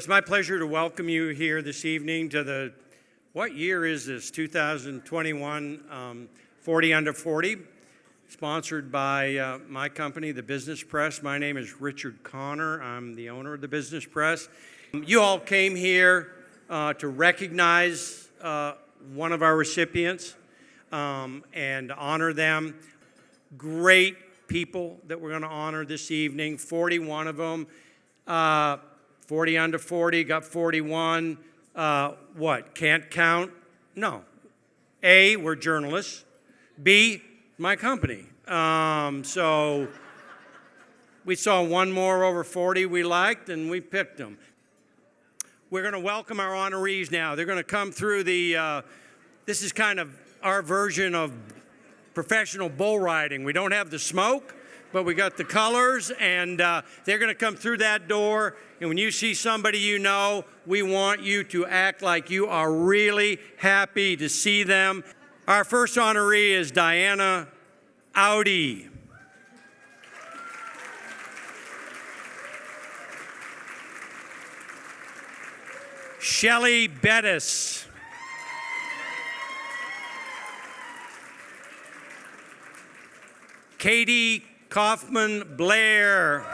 it's my pleasure to welcome you here this evening to the, what year is this? 2021 40 Under 40, sponsored by my company, the Business Press. My name is Richard Connor. I'm the owner of the Business Press. You all came here to recognize one of our recipients and honor them. Great people that we're going to honor this evening, 41 of them. 40 under 40, got 41. What, can't count? No. A, we're journalists. B, my company. So we saw one more over 40 we liked, and we picked them. We're going to welcome our honorees now. They're going to come through the, this is kind of our version of professional bull riding. We don't have the smoke, but we got the colors, and they're going to come through that door. And when you see somebody you know, we want you to act like you are really happy to see them. Our first honoree is Diana Audi. Shelley Bettis. Katie Kaufman Blair.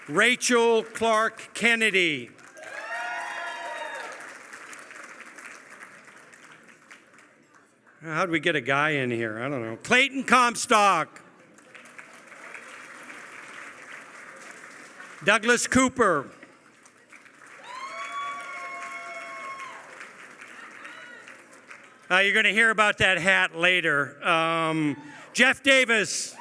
Rachel Clark Kennedy. How do we get a guy in here? I don't know. Clayton Comstock. Douglas Cooper. You're going to hear about that hat later. Jeff Davis.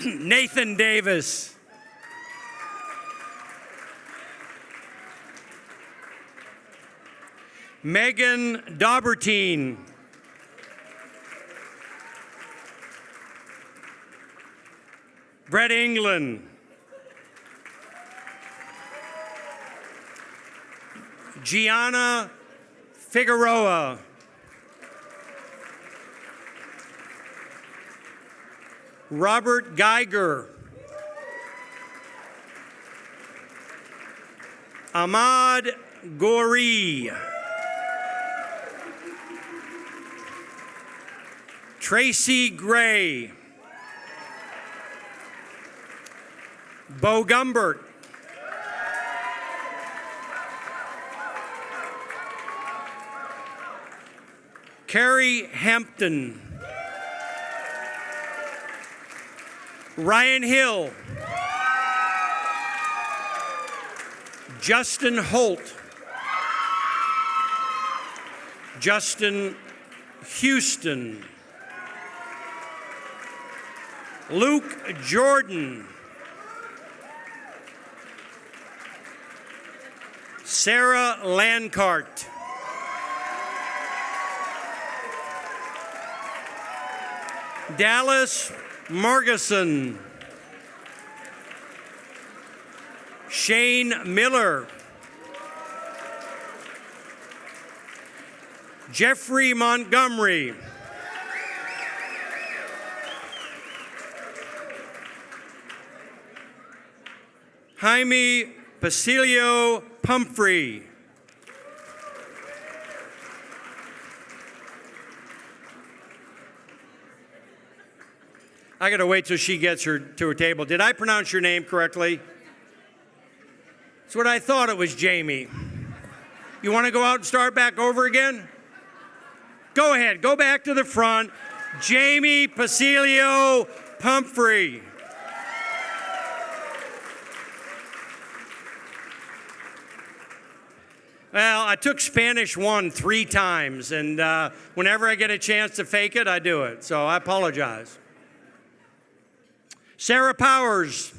Nathan Davis. Megan Daubertine. Brett England. Gianna Figueroa. Robert Geiger. Ahmad Gori. Tracy Gray. Bo Gumbert. Carrie Hampton. Ryan Hill. Justin Holt. Justin Houston. Luke Jordan. Sarah Lancart. Dallas Margison. Shane Miller. Jeffrey Montgomery. Jaime Basilio Pumphrey. I got to wait till she gets to her table. Did I pronounce your name correctly? That's what I thought it was, Jamie. You want to go out and start back over again? Go ahead. Go back to the front. Jamie Basilio Pumphrey. Well, I took Spanish 1 3 times, and whenever I get a chance to fake it, I do it. So I apologize. Sarah Powers.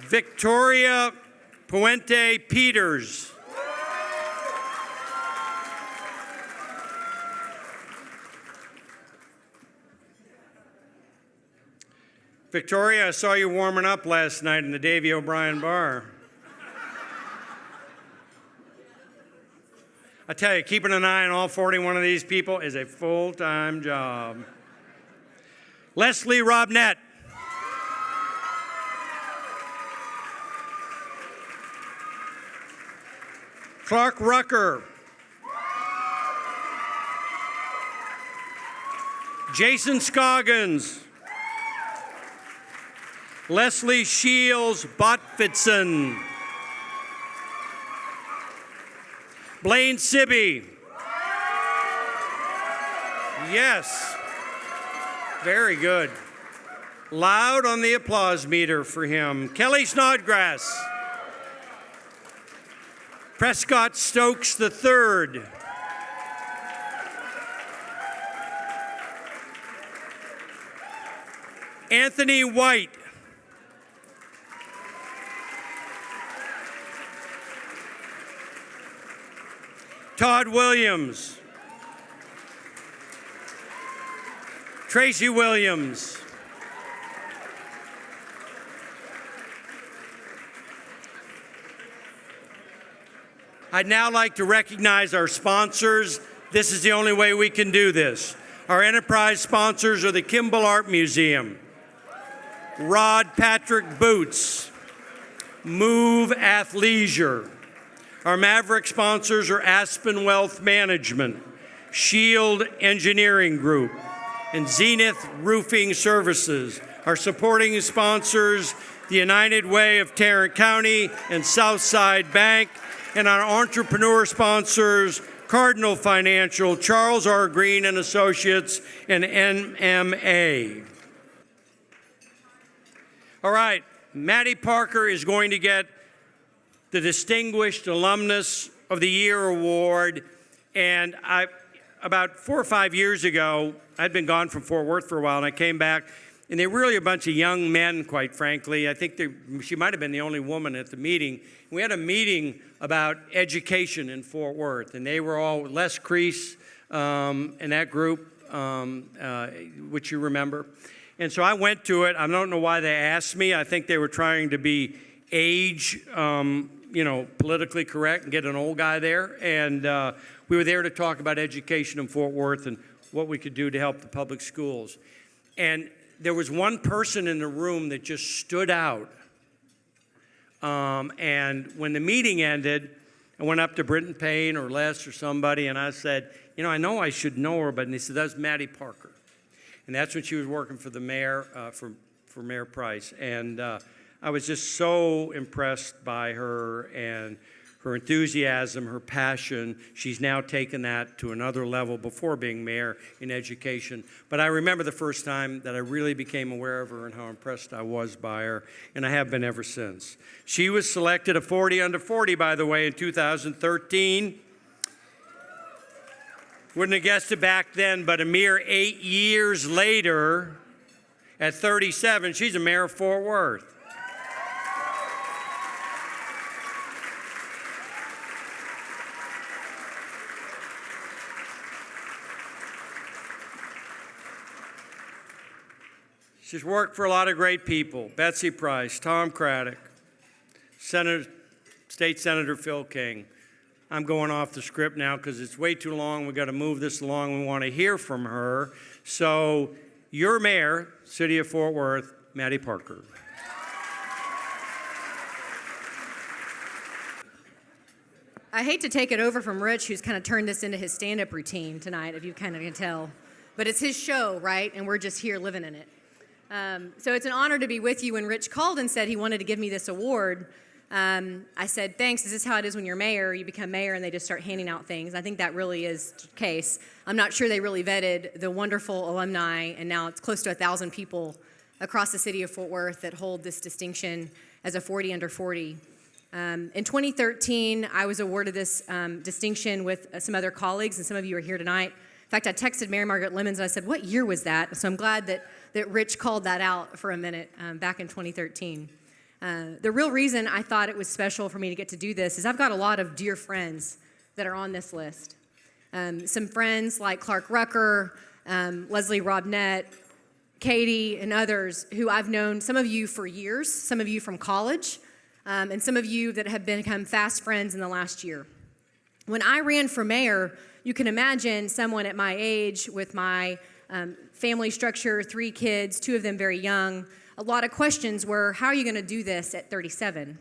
Victoria Puente Peters. Victoria, I saw you warming up last night in the Davy O'Brien bar. I tell you, keeping an eye on all 41 of these people is a full-time job. Leslie Robnett. Clark Rucker. Jason Scroggins. Leslie Shields Botfitson. Blaine Sibby. Yes. Very good. Loud on the applause meter for him. Kelly Snodgrass. Prescott Stokes III. Anthony White. Todd Williams. Tracy Williams. I'd now like to recognize our sponsors. This is the only way we can do this. Our enterprise sponsors are the Kimball Art Museum, Rod Patrick Boots, Move Athleisure. Our Maverick sponsors are Aspen Wealth Management, Shield Engineering Group, and Zenith Roofing Services. Our supporting sponsors, the United Way of Tarrant County and Southside Bank, and our entrepreneur sponsors, Cardinal Financial, Charles R. Green and Associates, and NMA. All right, Maddie Parker is going to get the Distinguished Alumnus of the Year Award. And about 4 or 5 years ago, I'd been gone from Fort Worth for a while, and I came back, and they were really a bunch of young men, quite frankly. I think she might have been the only woman at the meeting. We had a meeting about education in Fort Worth, and they were all Les Crease in that group, which you remember. And so I went to it. I don't know why they asked me. I think they were trying to be age, politically correct and get an old guy there. And we were there to talk about education in Fort Worth and what we could do to help the public schools. And there was one person in the room that just stood out. And when the meeting ended, I went up to Britton Payne or Les or somebody, and I said, I know I should know her, but, and they said, that's Maddie Parker. And that's when she was working for the mayor, for Mayor Price. And I was just so impressed by her and her enthusiasm, her passion. She's now taken that to another level before being mayor in education. But I remember the first time that I really became aware of her and how impressed I was by her, and I have been ever since. She was selected a 40 under 40, by the way, in 2013. Wouldn't have guessed it back then, but a mere 8 years later, at 37, she's a mayor of Fort Worth. She's worked for a lot of great people. Betsy Price, Tom Craddock, State Senator Phil King. I'm going off the script now because it's way too long. We've got to move this along. We want to hear from her. So your mayor, City of Fort Worth, Maddie Parker. I hate to take it over from Rich, who's kind of turned this into his stand-up routine tonight, if you kind of can tell. But it's his show, right? And we're just here living in it. So it's an honor to be with you. When Rich called and said he wanted to give me this award, I said, thanks. This is how it is when you're mayor. You become mayor and they just start handing out things. I think that really is the case. I'm not sure they really vetted the wonderful alumni, and now it's close to 1,000 people across the city of Fort Worth that hold this distinction as a 40 under 40. In 2013, I was awarded this distinction with some other colleagues, and some of you are here tonight. In fact, I texted Mary Margaret Lemons and I said, what year was that? So I'm glad that Rich called that out for a minute back in 2013. The real reason I thought it was special for me to get to do this is I've got a lot of dear friends that are on this list. Some friends like Clark Rucker, Leslie Robnett, Katie, and others who I've known, some of you for years, some of you from college, and some of you that have become fast friends in the last year. When I ran for mayor, you can imagine someone at my age with my family structure, 3 kids, 2 of them very young. A lot of questions were, how are you going to do this at 37?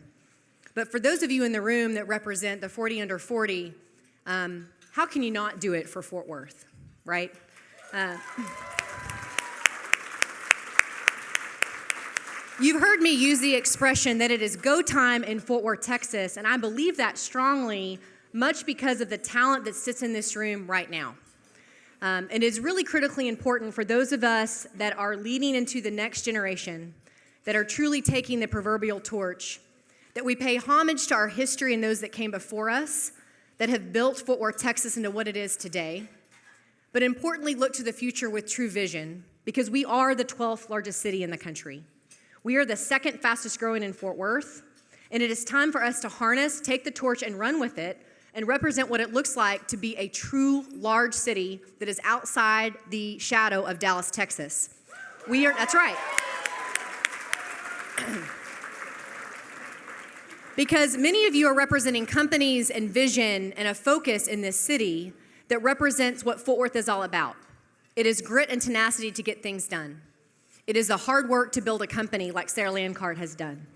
But for those of you in the room that represent the 40 under 40, how can you not do it for Fort Worth, right? You've heard me use the expression that it is go time in Fort Worth, Texas, and I believe that strongly, much because of the talent that sits in this room right now. It is really critically important for those of us that are leading into the next generation, that are truly taking the proverbial torch, that we pay homage to our history and those that came before us, that have built Fort Worth, Texas into what it is today, but importantly, look to the future with true vision, because we are the 12th largest city in the country. We are the 2nd fastest growing in Fort Worth, and it is time for us to harness, take the torch, and run with it, and represent what it looks like to be a true large city that is outside the shadow of Dallas, Texas. That's right. Because many of you are representing companies and vision and a focus in this city that represents what Fort Worth is all about. It is grit and tenacity to get things done. It is the hard work to build a company like Sarah Landcard has done.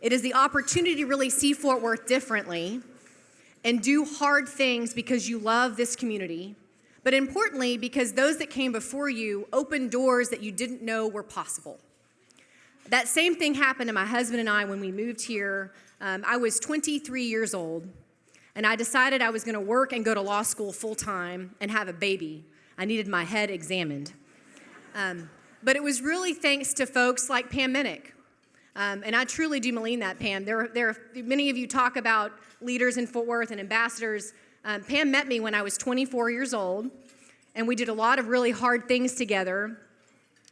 It is the opportunity to really see Fort Worth differently and do hard things because you love this community, but importantly, because those that came before you opened doors that you didn't know were possible. That same thing happened to my husband and I when we moved here. I was 23 years old, and I decided I was going to work and go to law school full time and have a baby. I needed my head examined. But it was really thanks to folks like Pam Minnick. And I truly do mean that, Pam. There are many of you talk about leaders in Fort Worth and ambassadors. Pam met me when I was 24 years old, and we did a lot of really hard things together.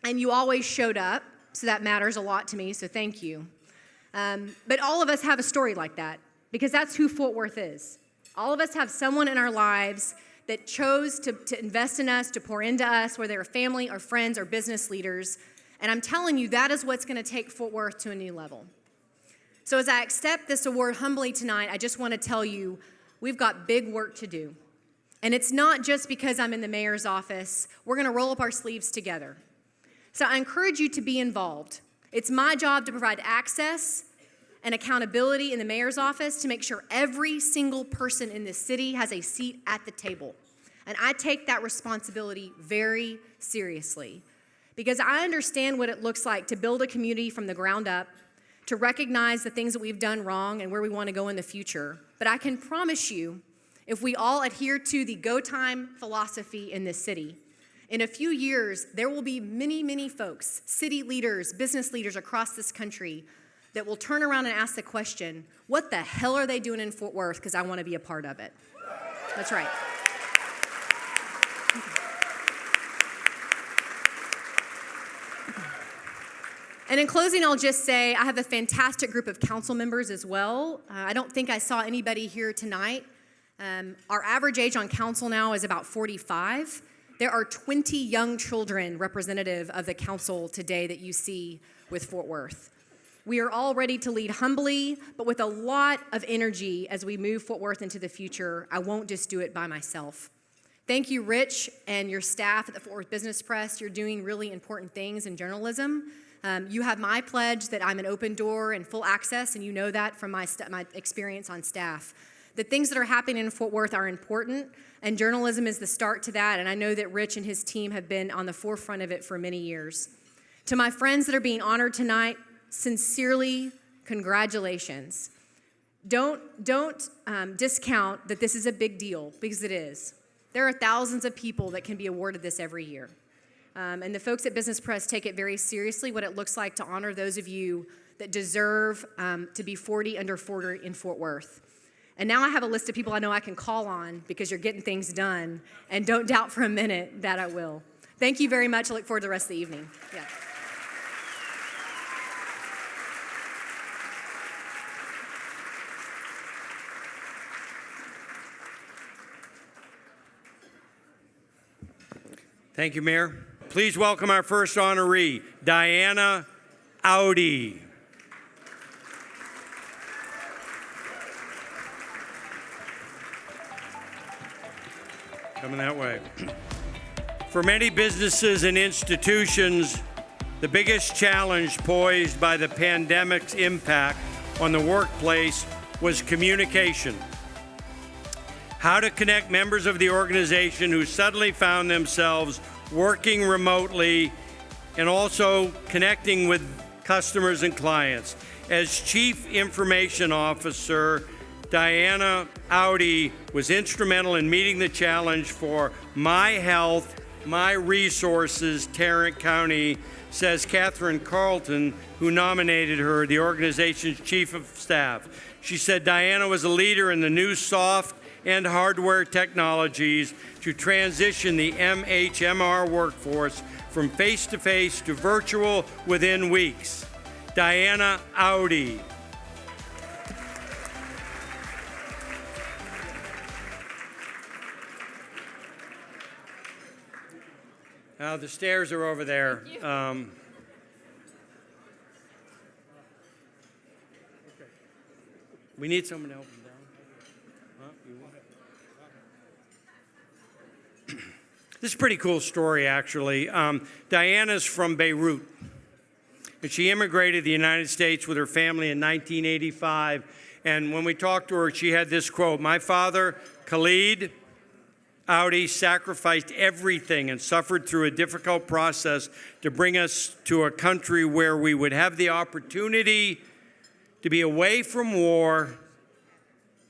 And you always showed up, so that matters a lot to me, so thank you. But all of us have a story like that, because that's who Fort Worth is. All of us have someone in our lives that chose to invest in us, to pour into us, whether they're family or friends or business leaders. And I'm telling you, that is what's going to take Fort Worth to a new level. So as I accept this award humbly tonight, I just want to tell you, we've got big work to do. And it's not just because I'm in the mayor's office. We're going to roll up our sleeves together. So I encourage you to be involved. It's my job to provide access and accountability in the mayor's office to make sure every single person in this city has a seat at the table. And I take that responsibility very seriously, because I understand what it looks like to build a community from the ground up, to recognize the things that we've done wrong and where we want to go in the future. But I can promise you, if we all adhere to the go time philosophy in this city, in a few years, there will be many, many folks, city leaders, business leaders across this country, that will turn around and ask the question, what the hell are they doing in Fort Worth? Because I want to be a part of it. That's right. And in closing, I'll just say I have a fantastic group of council members as well. I don't think I saw anybody here tonight. Our average age on council now is about 45. There are 20 young children representative of the council today that you see with Fort Worth. We are all ready to lead humbly, but with a lot of energy as we move Fort Worth into the future. I won't just do it by myself. Thank you, Rich, and your staff at the Fort Worth Business Press. You're doing really important things in journalism. You have my pledge that I'm an open door and full access, and you know that from my experience on staff. The things that are happening in Fort Worth are important, and journalism is the start to that, and I know that Rich and his team have been on the forefront of it for many years. To my friends that are being honored tonight, sincerely, congratulations. Don't discount that this is a big deal, because it is. There are thousands of people that can be awarded this every year. And the folks at Business Press take it very seriously, what it looks like to honor those of you that deserve to be 40 under 40 in Fort Worth. And now I have a list of people I know I can call on because you're getting things done, and don't doubt for a minute that I will. Thank you very much. I look forward to the rest of the evening. Yeah. Thank you, Mayor. Please welcome our first honoree, Diana Audi. Coming that way. For many businesses and institutions, the biggest challenge posed by the pandemic's impact on the workplace was communication. How to connect members of the organization who suddenly found themselves working remotely and also connecting with customers and clients. As Chief Information Officer, Diana Audi was instrumental in meeting the challenge for My Health, My Resources, Tarrant County, says Catherine Carlton, who nominated her, the organization's chief of staff. She said Diana was a leader in the new soft and hardware technologies to transition the MHMR workforce from face-to-face to virtual within weeks. Diana Audi. Now the stairs are over there. We need someone to help them down. This is a pretty cool story, actually. Diana's from Beirut, and she immigrated to the United States with her family in 1985. And when we talked to her, she had this quote: "My father, Khalid Audi, sacrificed everything and suffered through a difficult process to bring us to a country where we would have the opportunity to be away from war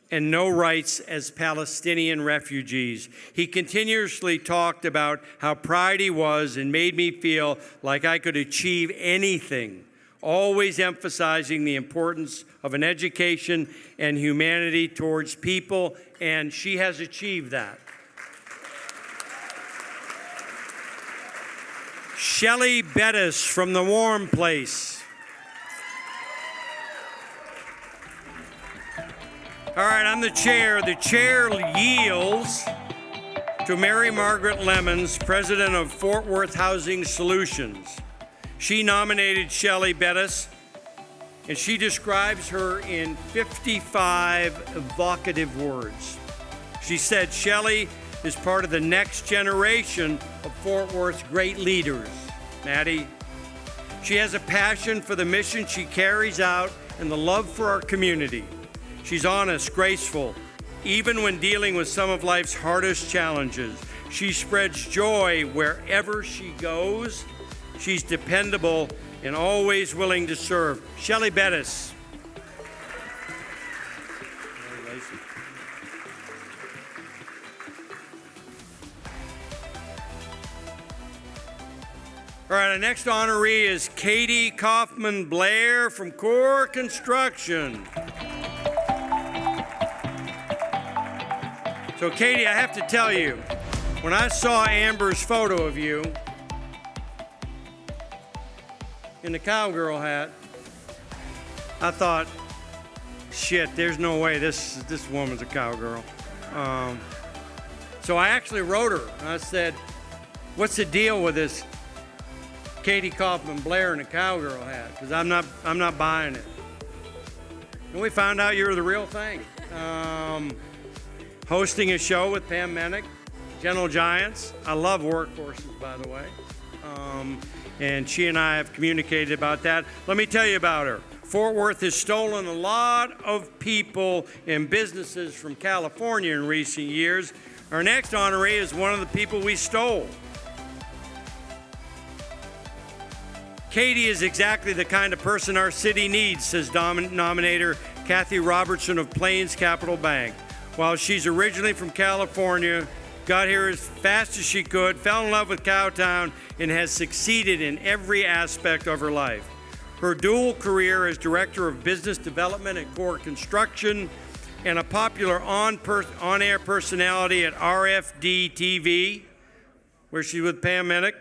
and no rights as Palestinian refugees." He continuously talked about how proud he was and made me feel like I could achieve anything, always emphasizing the importance of an education and humanity towards people, and she has achieved that. Shelley Bettis from the Warm Place. All right, I'm the chair. The chair yields to Mary Margaret Lemons, president of Fort Worth Housing Solutions. She nominated Shelley Bettis, and she describes her in 55 evocative words. She said Shelley is part of the next generation of Fort Worth's great leaders. Maddie, she has a passion for the mission she carries out and the love for our community. She's honest, graceful, even when dealing with some of life's hardest challenges. She spreads joy wherever she goes. She's dependable and always willing to serve. Shelley Bettis. All right, our next honoree is Katie Kaufman Blair from Core Construction. So Katie, I have to tell you, when I saw Amber's photo of you in the cowgirl hat, I thought, shit, there's no way this woman's a cowgirl. So I actually wrote her. I said, what's the deal with this Katie Kaufman Blair in a cowgirl hat? Because I'm not buying it. And we found out you were the real thing. Hosting a show with Pam Menick, Gentle Giants. I love workhorses, by the way. And she and I have communicated about that. Let me tell you about her. Fort Worth has stolen a lot of people and businesses from California in recent years. Our next honoree is one of the people we stole. Katie is exactly the kind of person our city needs, says nominator Kathy Robertson of Plains Capital Bank. While she's originally from California, got here as fast as she could, fell in love with Cowtown, and has succeeded in every aspect of her life. Her dual career as Director of Business Development at Core Construction and a popular on-air personality at RFD TV, where she's with Pam Menick,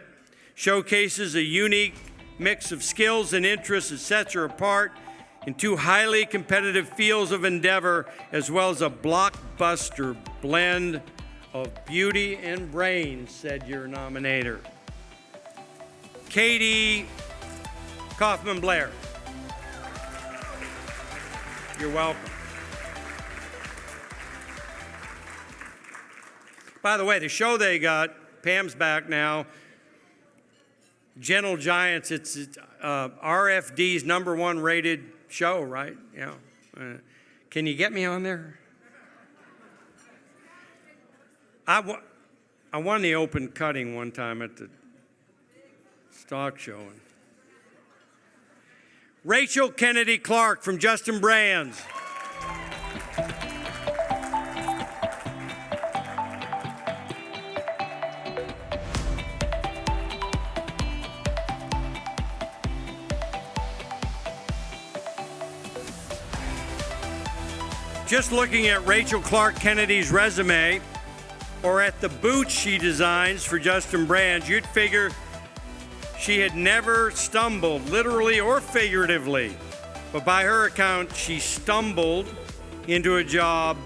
showcases a unique mix of skills and interests that sets her apart in two highly competitive fields of endeavor, as well as a blockbuster blend of beauty and brains, said your nominator. Katie Kaufman Blair. You're welcome. By the way, the show they got, Pam's back now, Gentle Giants, it's RFD's #1 rated show, right? Yeah. Can you get me on there? I won the open cutting one time at the stock show. Rachel Kennedy Clark from Justin Brands. Just looking at Rachel Clark Kennedy's resume, or at the boots she designs for Justin Brands, you'd figure she had never stumbled, literally or figuratively. But by her account, she stumbled into a job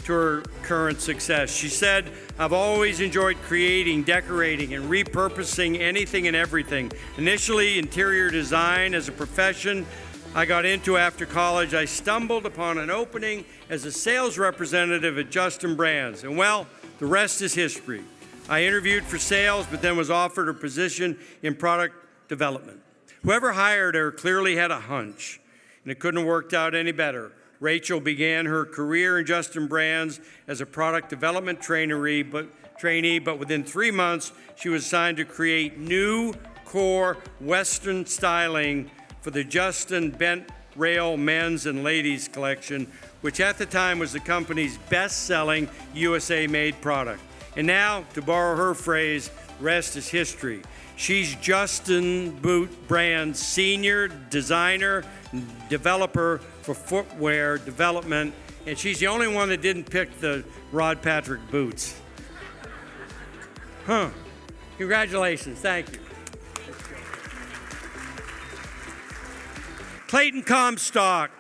to her current success. She said, "I've always enjoyed creating, decorating, and repurposing anything and everything. Initially, interior design as a profession I got into after college. I stumbled upon an opening as a sales representative at Justin Brands. And well, the rest is history. I interviewed for sales, but then was offered a position in product development. Whoever hired her clearly had a hunch, and it couldn't have worked out any better. Rachel began her career in Justin Brands as a product development trainee, but within 3 months, she was assigned to create new core Western styling for the Justin Bent Rail men's and ladies collection, which at the time was the company's best-selling USA-made product. And now, to borrow her phrase, rest is history. She's Justin Brands' senior designer and developer for footwear development, and she's the only one that didn't pick the Rod Patrick boots. Congratulations, thank you. Clayton Comstock.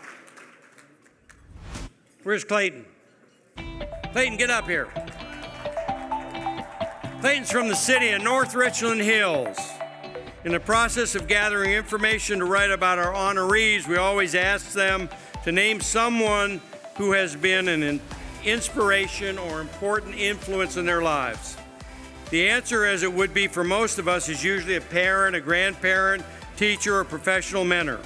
Where's Clayton? Clayton, get up here. Clayton's from the city of North Richland Hills. In the process of gathering information to write about our honorees, we always ask them to name someone who has been an inspiration or important influence in their lives. The answer, as it would be for most of us, is usually a parent, a grandparent, teacher, or professional mentor.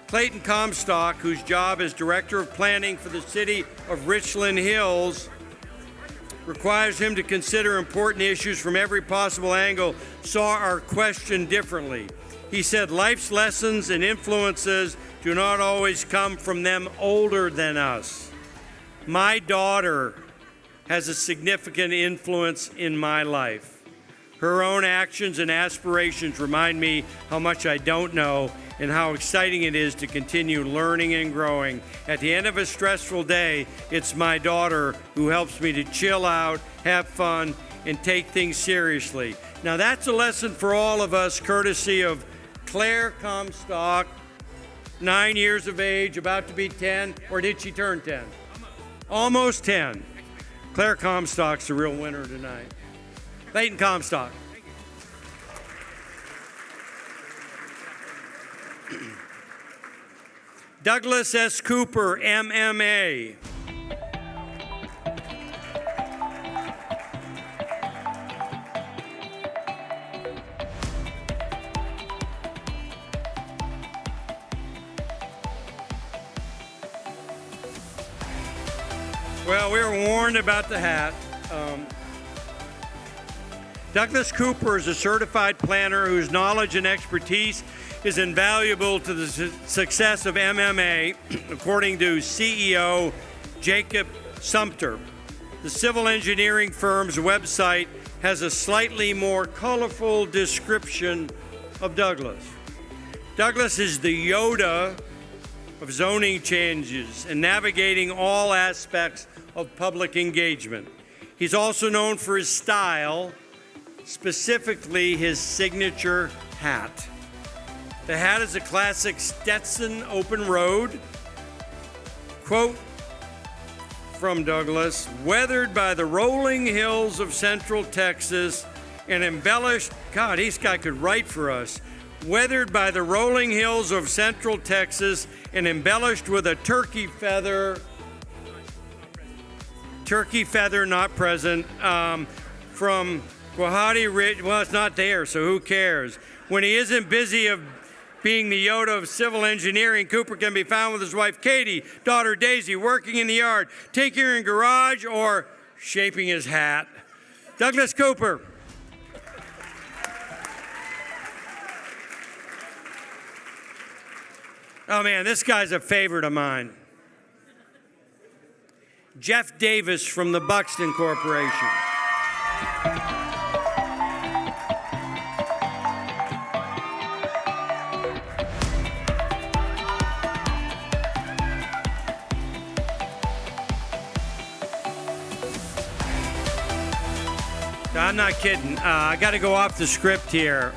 Clayton Comstock, whose job as Director of Planning for the City of Richland Hills requires him to consider important issues from every possible angle, saw our question differently. He said, life's lessons and influences do not always come from them older than us. My daughter has a significant influence in my life. Her own actions and aspirations remind me how much I don't know and how exciting it is to continue learning and growing. At the end of a stressful day, it's my daughter who helps me to chill out, have fun, and take things seriously. Now that's a lesson for all of us, courtesy of Claire Comstock, 9 years of age, about to be 10, or did she turn 10? Almost 10. Claire Comstock's the real winner tonight. Clayton Comstock. Douglas S. Cooper, MMA. Well, we were warned about the hat. Douglas Cooper is a certified planner whose knowledge and expertise is invaluable to the success of MMA, according to CEO Jacob Sumter. The civil engineering firm's website has a slightly more colorful description of Douglas. Douglas is the Yoda of zoning changes and navigating all aspects of public engagement. He's also known for his style, specifically his signature hat. The hat is a classic Stetson open road. Quote from Douglas, weathered by the rolling hills of central Texas and embellished, God, this guy could write for us. Weathered by the rolling hills of central Texas and embellished with a turkey feather turkey feather not present, from Guwahati Ridge. Well, it's not there, so who cares? When he isn't busy of being the Yoda of civil engineering, Cooper can be found with his wife Katie, daughter Daisy, working in the yard, tinkering in garage, or shaping his hat. Douglas Cooper. Oh man, this guy's a favorite of mine. Jeff Davis from the Buxton Corporation. I'm not kidding. I got to go off the script here.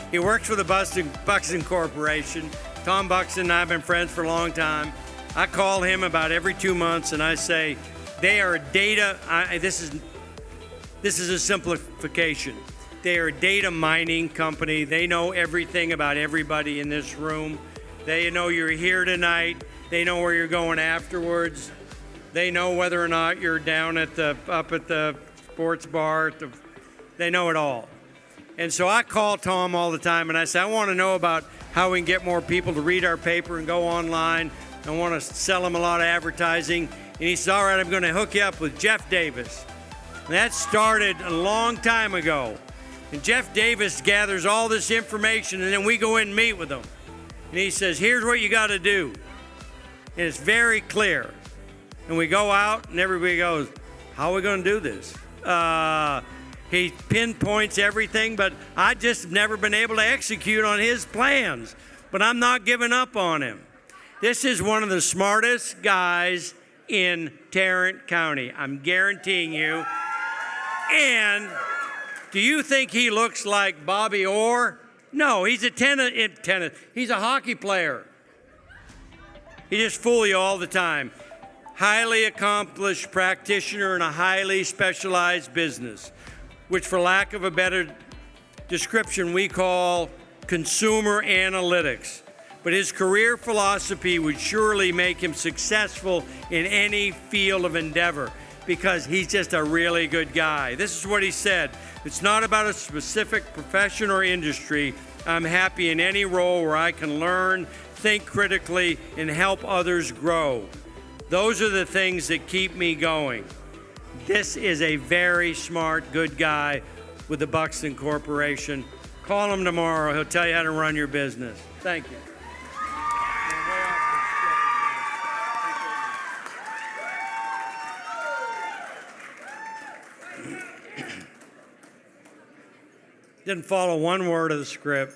He works for the Buxton Corporation. Tom Buxton and I have been friends for a long time. I call him about every 2 months and I say, they are a data, this is a simplification. They are a data mining company. They know everything about everybody in this room. They know you're here tonight. They know where you're going afterwards. They know whether or not you're down up at the sports bar. They know it all. And so I call Tom all the time and I say, I want to know about how we can get more people to read our paper and go online. I want to sell them a lot of advertising. And he said, all right, I'm going to hook you up with Jeff Davis. And that started a long time ago. And Jeff Davis gathers all this information and then we go in and meet with him. And he says, here's what you got to do. And it's very clear. And we go out and everybody goes, how are we going to do this? He pinpoints everything, but I just have never been able to execute on his plans. But I'm not giving up on him. This is one of the smartest guys in Tarrant County. I'm guaranteeing you. And do you think he looks like Bobby Orr? No, he's a tennis. He's a hockey player. He just fool you all the time. Highly accomplished practitioner in a highly specialized business, which for lack of a better description, we call consumer analytics. But his career philosophy would surely make him successful in any field of endeavor because he's just a really good guy. This is what he said. It's not about a specific profession or industry. I'm happy in any role where I can learn, think critically, and help others grow. Those are the things that keep me going. This is a very smart, good guy with the Buxton Corporation. Call him tomorrow. He'll tell you how to run your business. Thank you. Didn't follow one word of the script.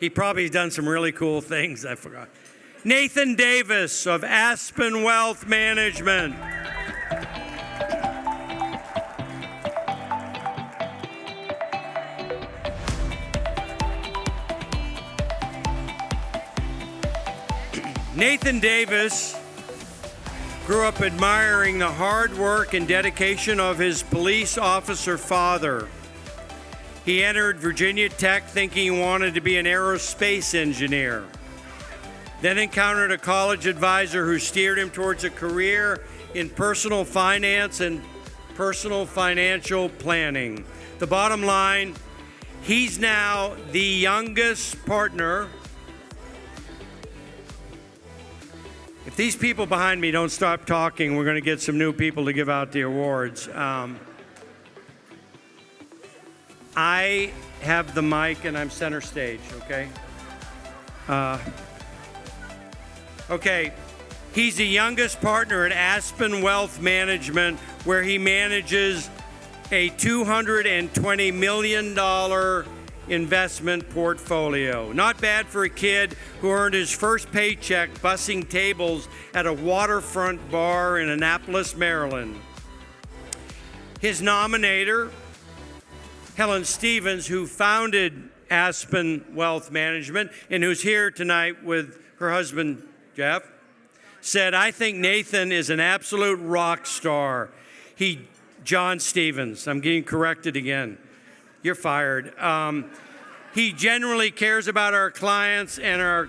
He probably done some really cool things. I forgot. Nathan Davis of Aspen Wealth Management. Nathan Davis grew up admiring the hard work and dedication of his police officer father. He entered Virginia Tech thinking he wanted to be an aerospace engineer. Then encountered a college advisor who steered him towards a career in personal finance and personal financial planning. The bottom line, he's now the youngest partner. If these people behind me don't stop talking, we're going to get some new people to give out the awards. I have the mic and I'm center stage, okay? Okay, he's the youngest partner at Aspen Wealth Management, where he manages a $220 million investment portfolio. Not bad for a kid who earned his first paycheck bussing tables at a waterfront bar in Annapolis, Maryland. His nominator, Helen Stevens, who founded Aspen Wealth Management and who's here tonight with her husband, Jeff, said, I think Nathan is an absolute rock star. John Stevens, I'm getting corrected again. You're fired. He genuinely cares about our clients and our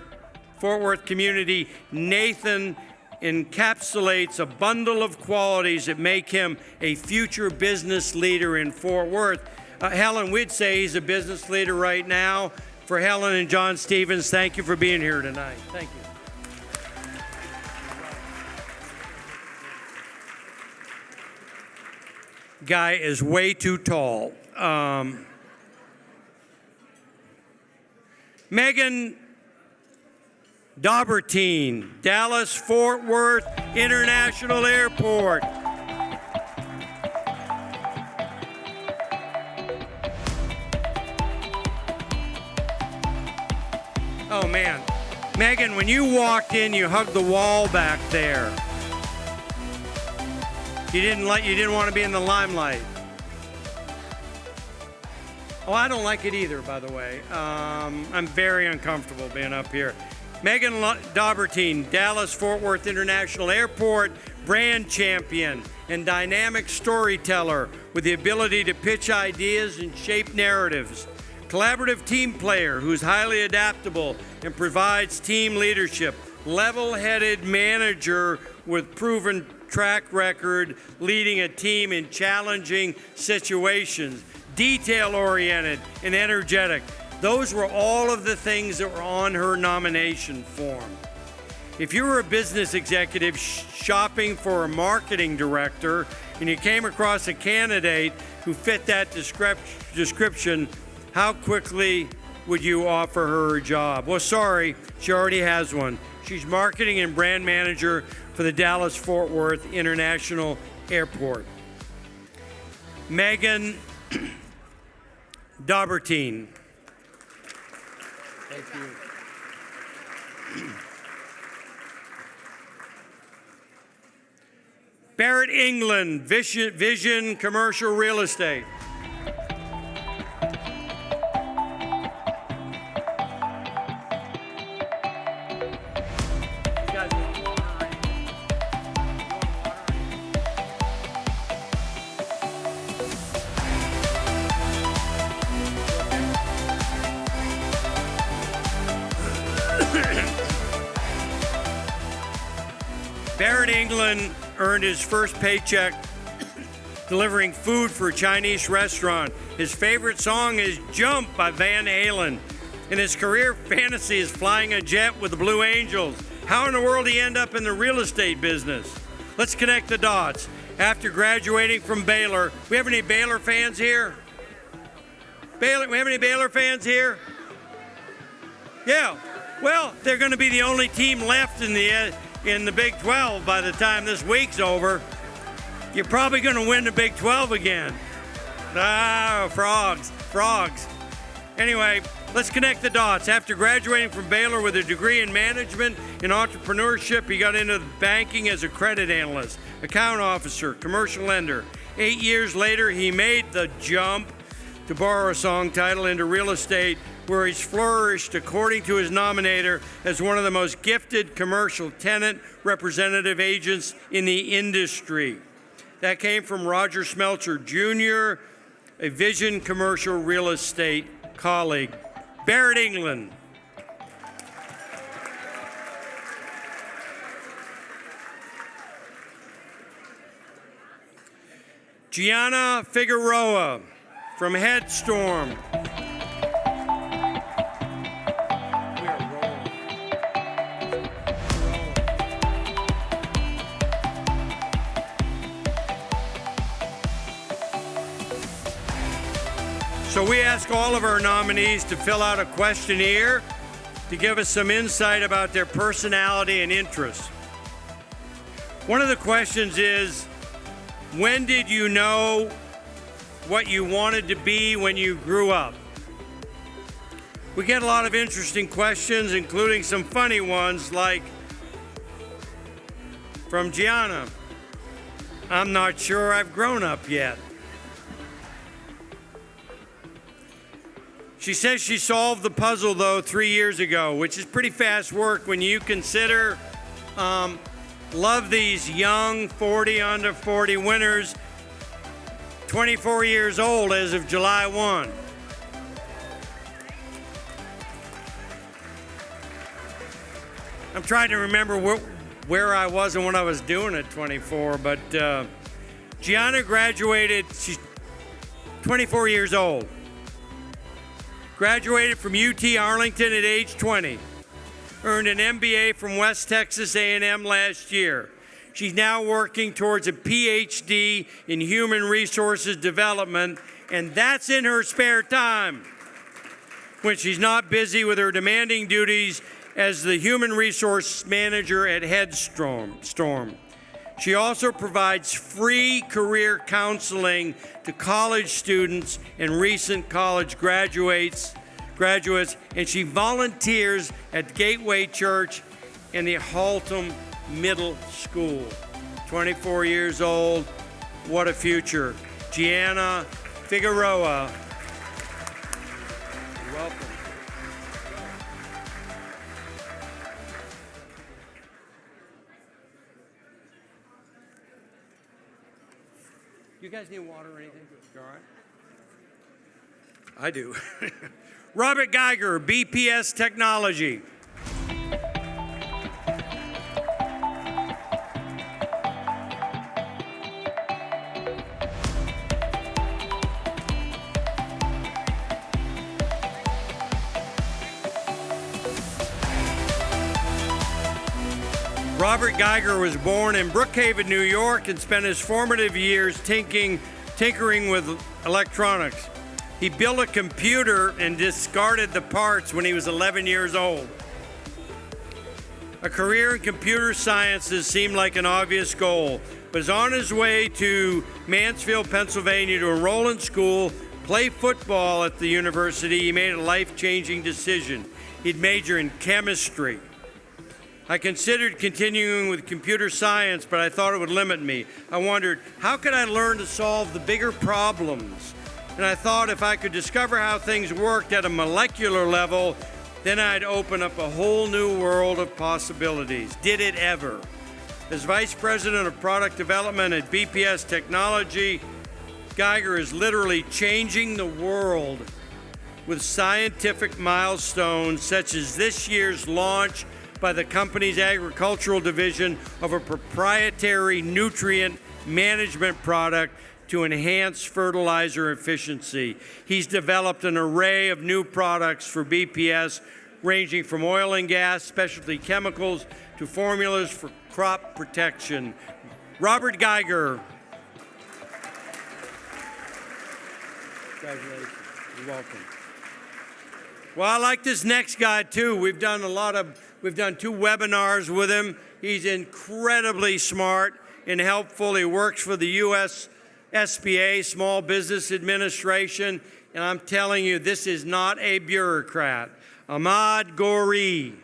Fort Worth community. Nathan encapsulates a bundle of qualities that make him a future business leader in Fort Worth. Helen, we'd say he's a business leader right now. For Helen and John Stevens, thank you for being here tonight. Thank you. Guy is way too tall. Megan Daubertine, Dallas Fort Worth International Airport. Oh man, Megan, when you walked in, you hugged the wall back there. You didn't want to be in the limelight. Oh, I don't like it either, by the way. I'm very uncomfortable being up here. Megan Daubertine, Dallas Fort Worth International Airport, brand champion and dynamic storyteller with the ability to pitch ideas and shape narratives. Collaborative team player who's highly adaptable and provides team leadership. Level-headed manager with proven track record leading a team in challenging situations. Detail-oriented and energetic. Those were all of the things that were on her nomination form. If you were a business executive shopping for a marketing director and you came across a candidate who fit that description, how quickly would you offer her a job? Well, sorry, she already has one. She's marketing and brand manager for the Dallas Fort Worth International Airport. Megan Daubertine. Thank you. Barrett England, Vision Commercial Real Estate. Barrett England earned his first paycheck delivering food for a Chinese restaurant. His favorite song is Jump by Van Halen. And his career fantasy is flying a jet with the Blue Angels. How in the world did he end up in the real estate business? Let's connect the dots. After graduating from Baylor, we have any Baylor fans here? We have any Baylor fans here? Yeah. Well, they're going to be the only team left in the Big 12 by the time this week's over. You're probably going to win the Big 12 again. Ah, frogs. Anyway, let's connect the dots. After graduating from Baylor with a degree in management and entrepreneurship, he got into banking as a credit analyst, account officer, commercial lender. 8 years later, he made the jump, to borrow a song title, into real estate, where he's flourished, according to his nominator, as one of the most gifted commercial tenant representative agents in the industry. That came from Roger Smeltzer Jr., a Vision Commercial Real Estate colleague. Barrett England. Gianna Figueroa from Headstorm. So we ask all of our nominees to fill out a questionnaire to give us some insight about their personality and interests. One of the questions is, when did you know what you wanted to be when you grew up? We get a lot of interesting questions, including some funny ones like from Gianna, I'm not sure I've grown up yet. She says she solved the puzzle, though, 3 years ago, which is pretty fast work when you consider love these young 40 under 40 winners, 24 years old as of July 1. I'm trying to remember where I was and what I was doing at 24, but Gianna graduated, she's 24 years old. Graduated from UT Arlington at age 20. Earned an MBA from West Texas A&M last year. She's now working towards a PhD in human resources development, and that's in her spare time when she's not busy with her demanding duties as the human resource manager at Headstorm. She also provides free career counseling to college students and recent college graduates, and she volunteers at Gateway Church and the Haltom Middle School. 24 years old, what a future. Gianna Figueroa, welcome. You guys need water or anything? You all right? I do. Robert Geiger, BPS Technology. Robert Geiger was born in Brookhaven, New York, and spent his formative years tinkering with electronics. He built a computer and discarded the parts when he was 11 years old. A career in computer sciences seemed like an obvious goal, but is on his way to Mansfield, Pennsylvania to enroll in school, play football at the university. He made a life-changing decision. He'd major in chemistry. I considered continuing with computer science, but I thought it would limit me. I wondered, how could I learn to solve the bigger problems? And I thought if I could discover how things worked at a molecular level, then I'd open up a whole new world of possibilities. Did it ever? As Vice President of Product Development at BPS Technology, Geiger is literally changing the world with scientific milestones such as this year's launch by the company's agricultural division of a proprietary nutrient management product to enhance fertilizer efficiency. He's developed an array of new products for BPS, ranging from oil and gas, specialty chemicals, to formulas for crop protection. Robert Geiger. Congratulations. You're welcome. Well, I like this next guy too. We've done 2 webinars with him. He's incredibly smart and helpful. He works for the U.S. SBA, Small Business Administration, and I'm telling you, this is not a bureaucrat. Ahmad Ghouri.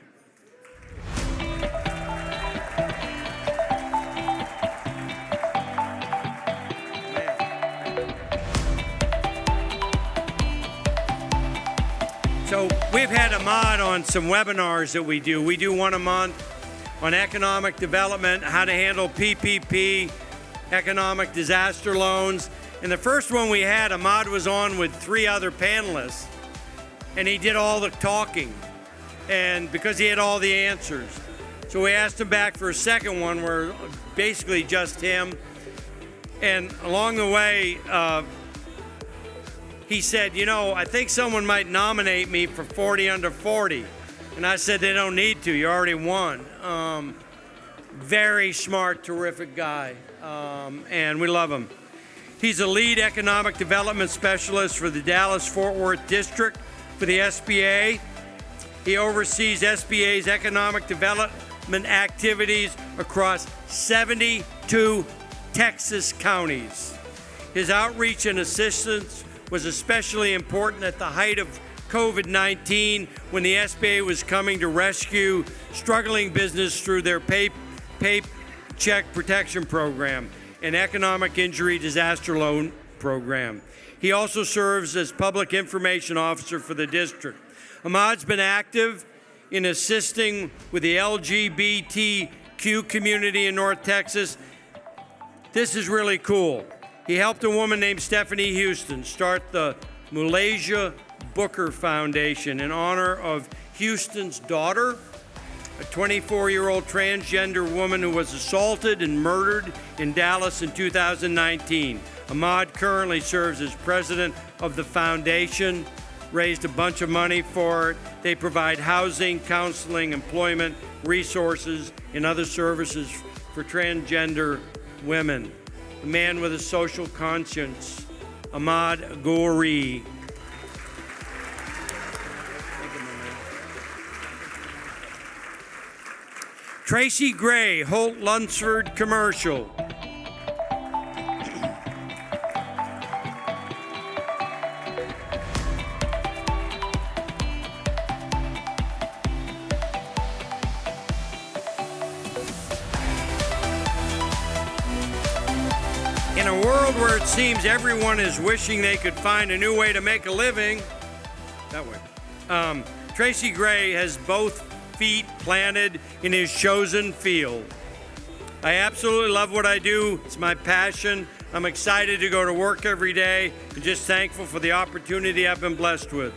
So we've had Ahmad on some webinars that we do. We do one a month on economic development, how to handle PPP, economic disaster loans. And the first one we had, Ahmad was on with 3 other panelists, and he did all the talking, and because he had all the answers. So we asked him back for a second one where basically just him. And along the way, he said, I think someone might nominate me for 40 under 40. And I said, they don't need to, you already won. Very smart, terrific guy, and we love him. He's a lead economic development specialist for the Dallas-Fort Worth District for the SBA. He oversees SBA's economic development activities across 72 Texas counties. His outreach and assistance was especially important at the height of COVID-19 when the SBA was coming to rescue struggling business through their Paycheck Protection Program and Economic Injury Disaster Loan Program. He also serves as Public Information Officer for the district. Ahmad's been active in assisting with the LGBTQ community in North Texas. This is really cool. He helped a woman named Stephanie Houston start the Malaysia Booker Foundation in honor of Houston's daughter. a 24-year-old transgender woman who was assaulted and murdered in Dallas in 2019. Ahmad currently serves as president of the foundation, raised a bunch of money for it. They provide housing, counseling, employment, resources, and other services for transgender women. A man with a social conscience, Ahmad Ghouri. Tracy Gray, Holt Lunsford Commercial. In a world where it seems everyone is wishing they could find a new way to make a living, that way, Tracy Gray has both feet planted in his chosen field. I absolutely love what I do. It's my passion. I'm excited to go to work every day and just thankful for the opportunity I've been blessed with.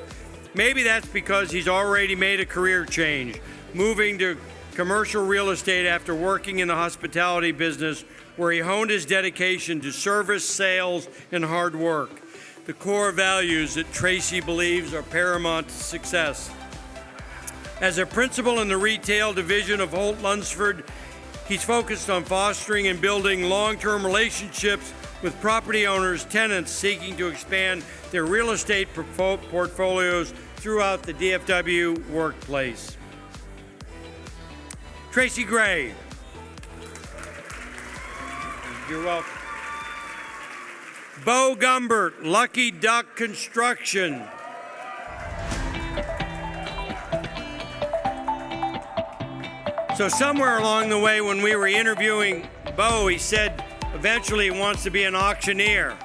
Maybe that's because he's already made a career change, moving to commercial real estate after working in the hospitality business, where he honed his dedication to service, sales, and hard work, the core values that Tracy believes are paramount to success. As a principal in the retail division of Holt Lunsford, he's focused on fostering and building long-term relationships with property owners, tenants seeking to expand their real estate portfolios throughout the DFW workplace. Tracy Gray. You're welcome. Bo Gumbert, Lucky Duck Construction. So somewhere along the way when we were interviewing Bo, he said eventually he wants to be an auctioneer.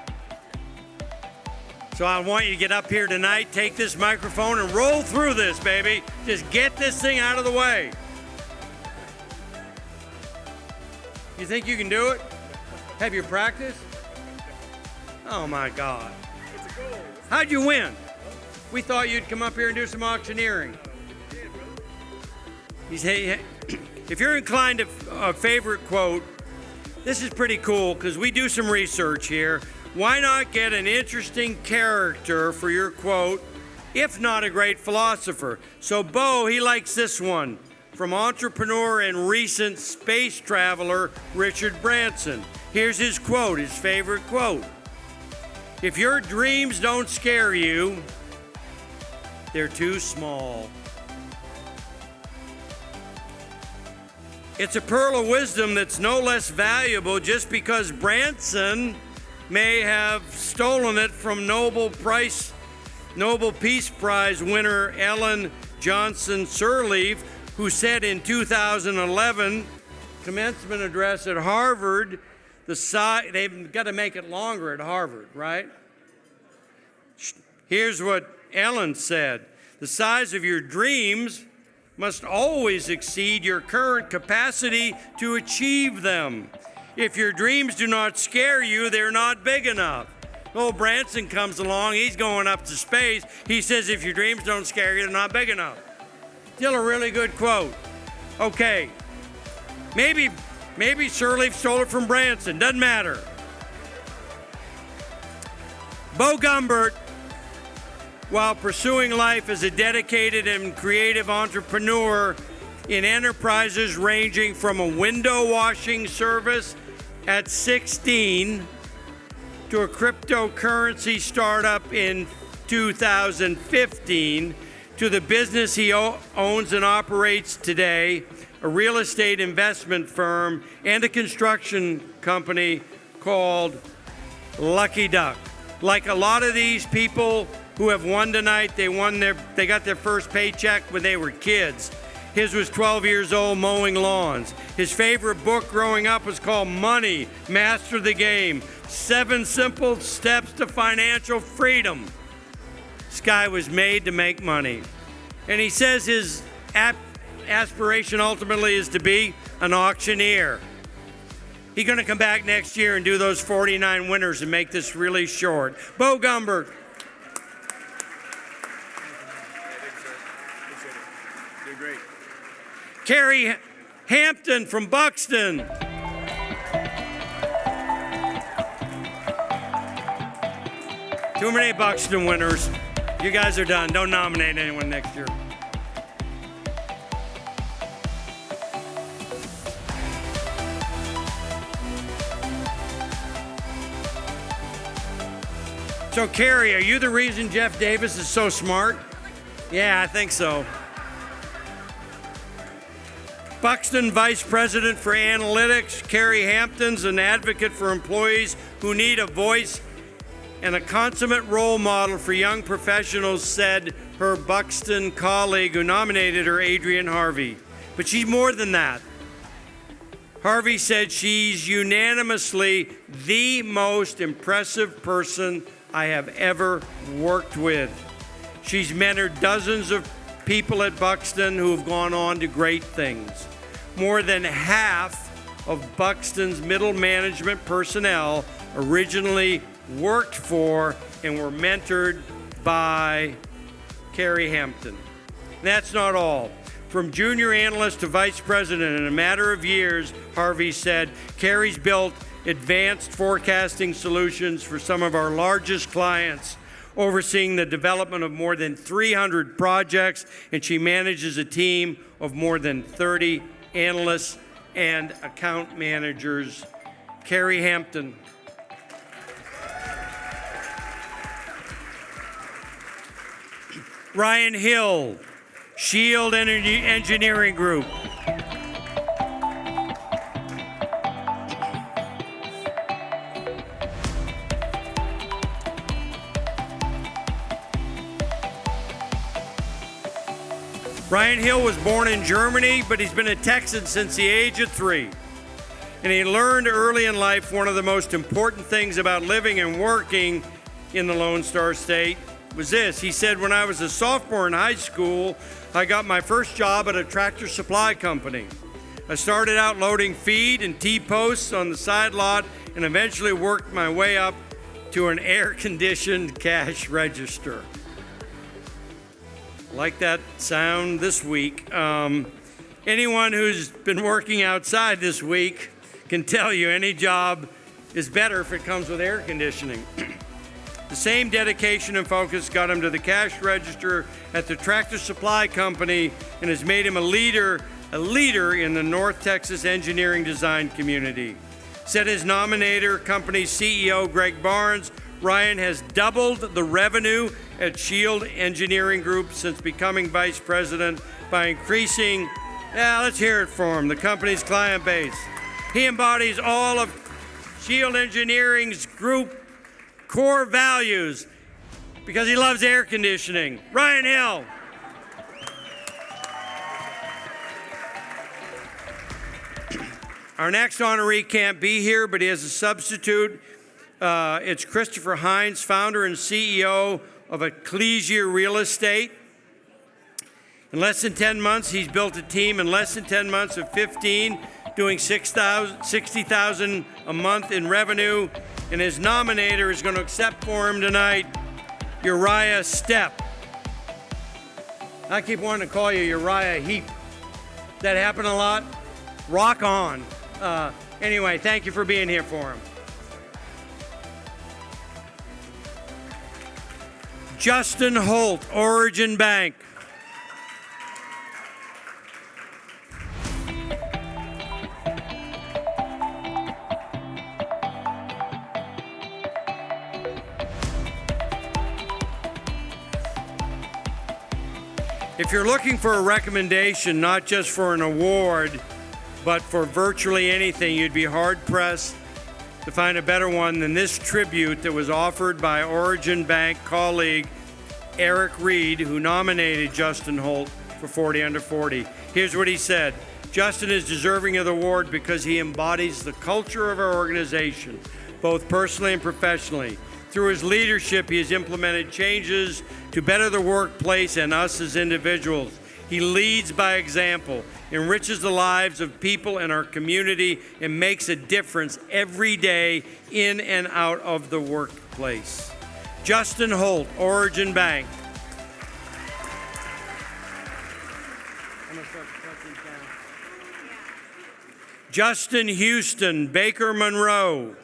So I want you to get up here tonight, take this microphone and roll through this, baby. Just get this thing out of the way. You think you can do it? Have you practiced? Oh my God. How'd you win? We thought you'd come up here and do some auctioneering. If you're inclined to a favorite quote, this is pretty cool because we do some research here. Why not get an interesting character for your quote, if not a great philosopher? So Bo, he likes this one from entrepreneur and recent space traveler Richard Branson. Here's his quote, his favorite quote. If your dreams don't scare you, they're too small. It's a pearl of wisdom that's no less valuable just because Branson may have stolen it from Nobel Peace Prize winner Ellen Johnson Sirleaf, who said in 2011 commencement address at Harvard, they've got to make it longer at Harvard, right? Here's what Ellen said. The size of your dreams must always exceed your current capacity to achieve them. If your dreams do not scare you, they're not big enough. Old Branson comes along, he's going up to space. He says, if your dreams don't scare you, they're not big enough. Still a really good quote. Okay, maybe Sirleaf stole it from Branson, doesn't matter. Bo Gumbert, while pursuing life as a dedicated and creative entrepreneur in enterprises ranging from a window washing service at 16 to a cryptocurrency startup in 2015 to the business he owns and operates today, a real estate investment firm and a construction company called Lucky Duck. Like a lot of these people who have won tonight, they got their first paycheck when they were kids. His was 12 years old mowing lawns. His favorite book growing up was called Money, Master the Game, 7 Simple Steps to Financial Freedom. This guy was made to make money. And he says his aspiration ultimately is to be an auctioneer. He's going to come back next year and do those 49 winners and make this really short. Bo Gumbert. Carrie Hampton from Buxton. Too many Buxton winners. You guys are done. Don't nominate anyone next year. So, Carrie, are you the reason Jeff Davis is so smart? Yeah, I think so. Buxton Vice President for Analytics, Carrie Hampton's an advocate for employees who need a voice and a consummate role model for young professionals, said her Buxton colleague who nominated her, Adrienne Harvey. But she's more than that. Harvey said she's unanimously the most impressive person I have ever worked with. She's mentored dozens of people at Buxton who have gone on to great things. More than half of Buxton's middle management personnel originally worked for and were mentored by Carrie Hampton. That's not all. From junior analyst to vice president in a matter of years, Harvey said, Carrie's built advanced forecasting solutions for some of our largest clients, overseeing the development of more than 300 projects, and she manages a team of more than 30 analysts and account managers. Carrie Hampton. Ryan Hill, Shield Engineering Group. Ryan Hill was born in Germany, but he's been a Texan since the age of 3. And he learned early in life one of the most important things about living and working in the Lone Star State was this. He said, when I was a sophomore in high school, I got my first job at a tractor supply company. I started out loading feed and T-posts on the side lot and eventually worked my way up to an air-conditioned cash register. Like that sound this week. Anyone who's been working outside this week can tell you any job is better if it comes with air conditioning. The same dedication and focus got him to the cash register at the Tractor Supply Company and has made him a leader in the North Texas engineering design community. Said his nominator, company CEO Greg Barnes, Ryan has doubled the revenue at Shield Engineering Group since becoming vice president by increasing, let's hear it for him, the company's client base. He embodies all of Shield Engineering's group core values because he loves air conditioning. Ryan Hill. Our next honoree can't be here, but he has a substitute. It's Christopher Hines, founder and CEO of Ecclesia Real Estate. In less than 10 months, he's built a team in less than 10 months of 15, doing $60,000 a month in revenue. And his nominator is going to accept for him tonight, Uriah Stepp. I keep wanting to call you Uriah Heep. That happen a lot? Rock on. Anyway, thank you for being here for him. Justin Holt, Origin Bank. If you're looking for a recommendation, not just for an award, but for virtually anything, you'd be hard-pressed to find a better one than this tribute that was offered by Origin Bank colleague Eric Reed, who nominated Justin Holt for 40 Under 40. Here's what he said. Justin is deserving of the award because he embodies the culture of our organization, both personally and professionally. Through his leadership, he has implemented changes to better the workplace and us as individuals. He leads by example, enriches the lives of people in our community, and makes a difference every day in and out of the workplace. Justin Holt, Origin Bank. I'm going to start to cut these down. Justin Houston, Baker Monroe.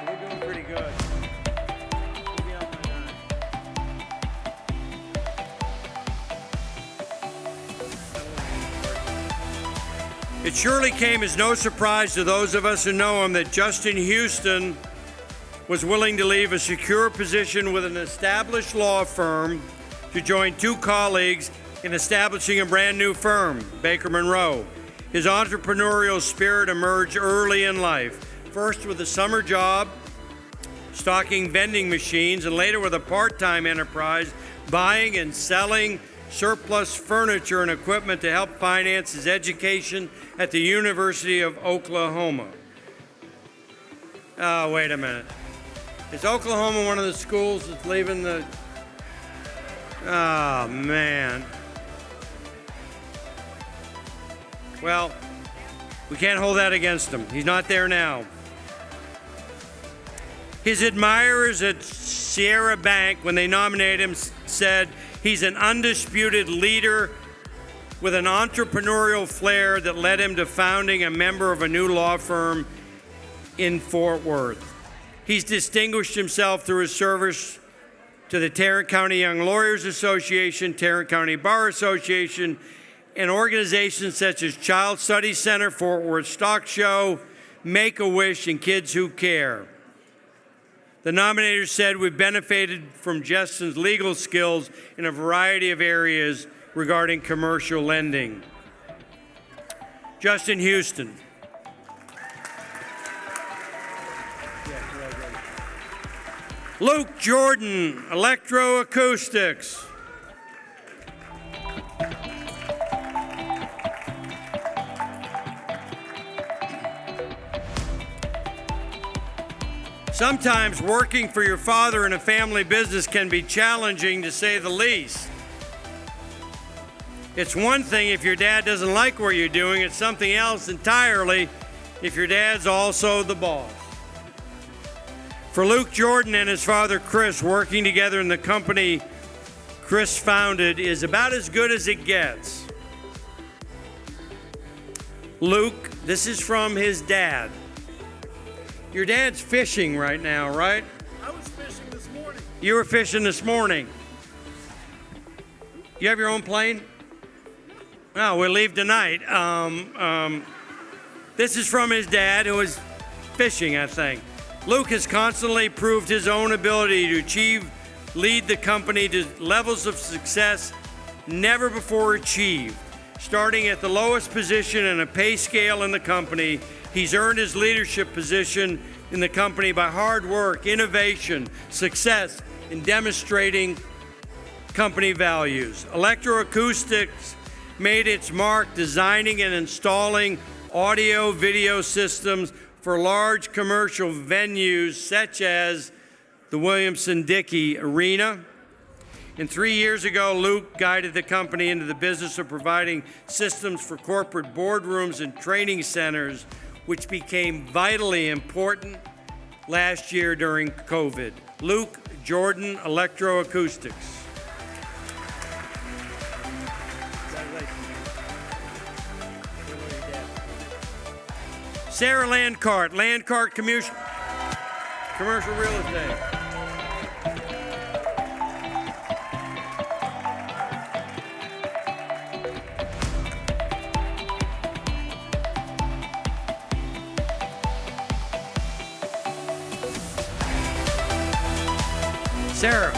We're doing pretty good. We'll be out by 9. It surely came as no surprise to those of us who know him that Justin Houston was willing to leave a secure position with an established law firm to join two colleagues in establishing a brand new firm, Baker Monroe. His entrepreneurial spirit emerged early in life, first with a summer job stocking vending machines, and later with a part-time enterprise buying and selling surplus furniture and equipment to help finance his education at the University of Oklahoma. Oh, wait a minute. Is Oklahoma one of the schools that's leaving the... Oh, man. Well, we can't hold that against him. He's not there now. His admirers at Sierra Bank, when they nominated him, said he's an undisputed leader with an entrepreneurial flair that led him to founding a member of a new law firm in Fort Worth. He's distinguished himself through his service to the Tarrant County Young Lawyers Association, Tarrant County Bar Association, and organizations such as Child Study Center, Fort Worth Stock Show, Make-A-Wish, and Kids Who Care. The nominators said we've benefited from Justin's legal skills in a variety of areas regarding commercial lending. Justin Houston. Luke Jordan, Electroacoustics. Sometimes working for your father in a family business can be challenging, to say the least. It's one thing if your dad doesn't like what you're doing. It's something else entirely if your dad's also the boss. For Luke Jordan and his father Chris, working together in the company Chris founded is about as good as it gets. Luke, this is from his dad. Your dad's fishing right now, right? I was fishing this morning. You were fishing this morning. You have your own plane? No, we'll leave tonight. This is from his dad, who was fishing, I think. Luke has constantly proved his own ability to lead the company to levels of success never before achieved. Starting at the lowest position in a pay scale in the company, he's earned his leadership position in the company by hard work, innovation, success, and demonstrating company values. Electroacoustics made its mark designing and installing audio-video systems for large commercial venues such as the Williamson-Dickey Arena. And 3 years ago, Luke guided the company into the business of providing systems for corporate boardrooms and training centers, which became vitally important last year during COVID. Luke Jordan, Electroacoustics. Sarah Landcart, Commercial Real Estate. Sarah,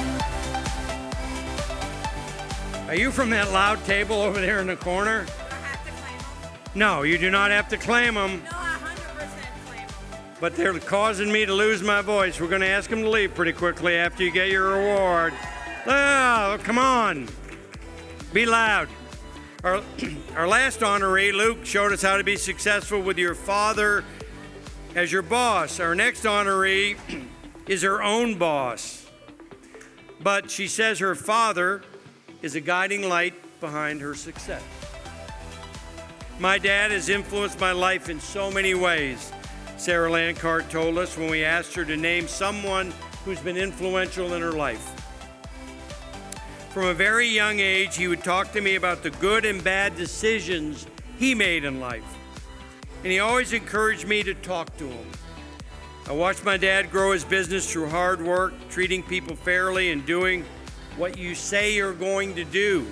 are you from that loud table over there in the corner? Do I have to claim them? No, you do not have to claim them. No, I 100% claim them. But they're causing me to lose my voice. We're going to ask them to leave pretty quickly after you get your reward. Oh, come on. Be loud. Our last honoree, Luke, showed us how to be successful with your father as your boss. Our next honoree is her own boss. But she says her father is a guiding light behind her success. My dad has influenced my life in so many ways. Sarah Landcart told us when we asked her to name someone who's been influential in her life. From a very young age, he would talk to me about the good and bad decisions he made in life. And he always encouraged me to talk to him. I watched my dad grow his business through hard work, treating people fairly, and doing what you say you're going to do.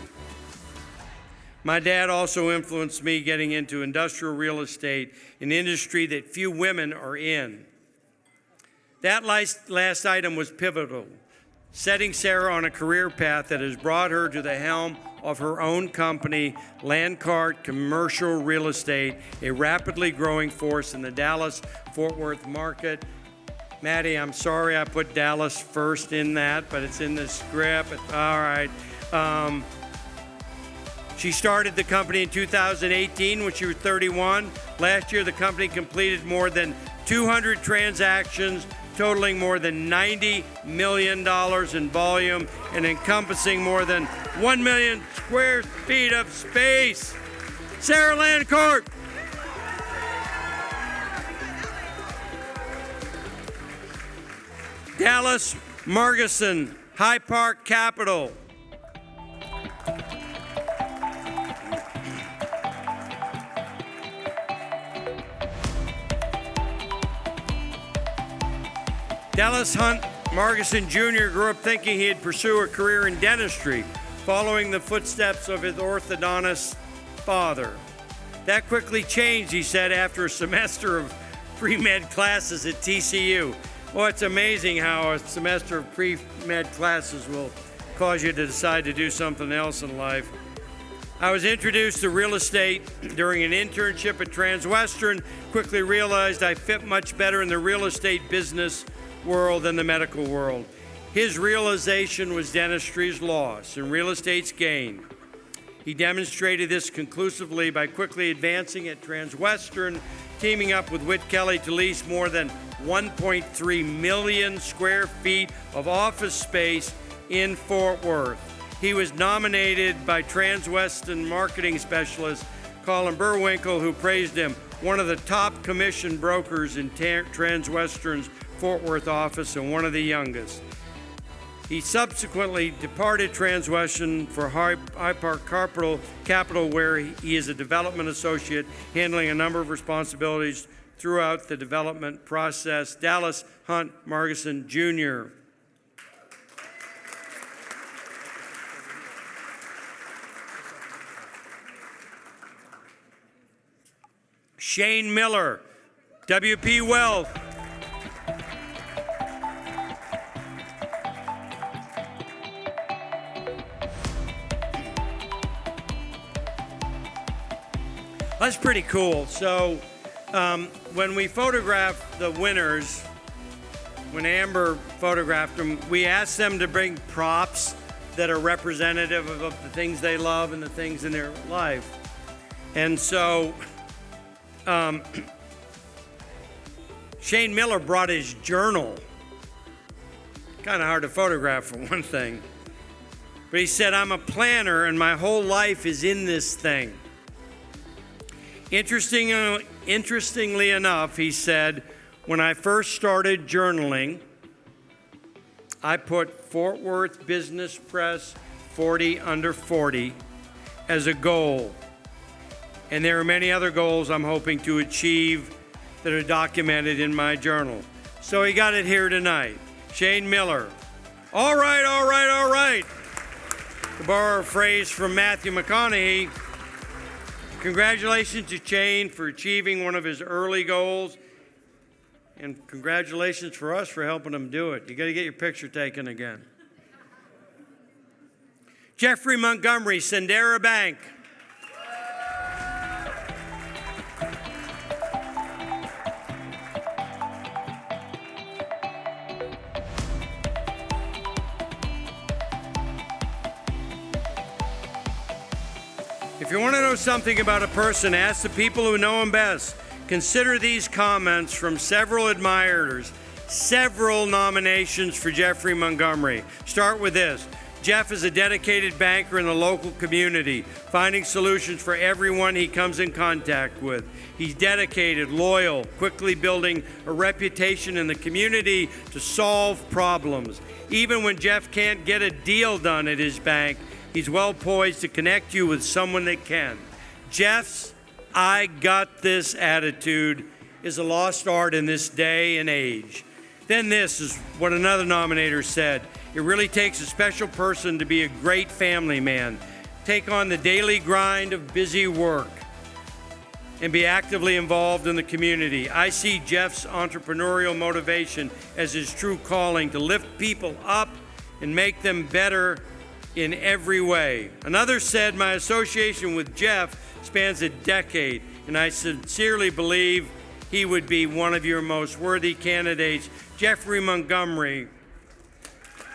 My dad also influenced me getting into industrial real estate, an industry that few women are in. That last item was pivotal, setting Sarah on a career path that has brought her to the helm of her own company, Landcart Commercial Real Estate, a rapidly growing force in the Dallas-Fort Worth market. Maddie, I'm sorry I put Dallas first in that, but it's in the script. All right. She started the company in 2018 when she was 31. Last year, the company completed more than 200 transactions, totaling more than $90 million in volume and encompassing more than 1 million square feet of space. Sarah Landcart. Dallas Margison, High Park Capital. Dallas Hunt Margison Jr. grew up thinking he'd pursue a career in dentistry, following the footsteps of his orthodontist father. That quickly changed, he said, after a semester of pre-med classes at TCU. Well, it's amazing how a semester of pre-med classes will cause you to decide to do something else in life. I was introduced to real estate during an internship at Transwestern, quickly realized I fit much better in the real estate business world than the medical world. His realization was dentistry's loss and real estate's gain. He demonstrated this conclusively by quickly advancing at Transwestern, teaming up with Whit Kelly to lease more than 1.3 million square feet of office space in Fort Worth. He was nominated by Transwestern marketing specialist Colin Burwinkle, who praised him, one of the top commission brokers in Transwestern's Fort Worth office and one of the youngest. He subsequently departed Transwestern for High Park Capital, where he is a development associate, handling a number of responsibilities throughout the development process. Dallas Hunt Margison Jr. Shane Miller, WP Wealth. That's pretty cool. So when we photographed the winners, when Amber photographed them, we asked them to bring props that are representative of the things they love and the things in their life. And so Shane Miller brought his journal. Kind of hard to photograph for one thing. But he said, I'm a planner and my whole life is in this thing. Interestingly enough, he said, when I first started journaling, I put Fort Worth Business Press 40 under 40 as a goal. And there are many other goals I'm hoping to achieve that are documented in my journal. So he got it here tonight. Shane Miller. All right. To borrow a phrase from Matthew McConaughey, congratulations to Shane for achieving one of his early goals, and congratulations for us for helping him do it. You got to get your picture taken again. Jeffrey Montgomery, Sendera Bank. If you want to know something about a person, ask the people who know him best. Consider these comments from several admirers, several nominations for Jeffrey Montgomery. Start with this. Jeff is a dedicated banker in the local community, finding solutions for everyone he comes in contact with. He's dedicated, loyal, quickly building a reputation in the community to solve problems. Even when Jeff can't get a deal done at his bank, he's well poised to connect you with someone that can. Jeff's "I got this" attitude is a lost art in this day and age. Then this is what another nominator said: "It really takes a special person to be a great family man, take on the daily grind of busy work, and be actively involved in the community. I see Jeff's entrepreneurial motivation as his true calling to lift people up and make them better in every way." Another said, "My association with Jeff spans a decade, and I sincerely believe he would be one of your most worthy candidates." Jeffrey Montgomery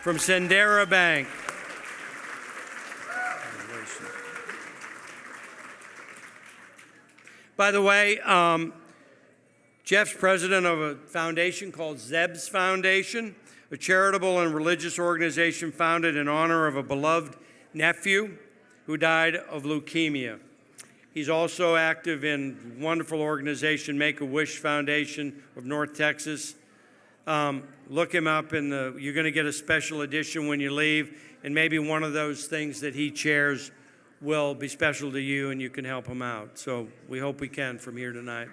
from Sendera Bank. By the way, Jeff's president of a foundation called Zeb's Foundation, a charitable and religious organization founded in honor of a beloved nephew who died of leukemia. He's also active in wonderful organization Make-A-Wish Foundation of North Texas. Look him up you're going to get a special edition when you leave, and maybe one of those things that he chairs will be special to you and you can help him out. So we hope we can from here tonight.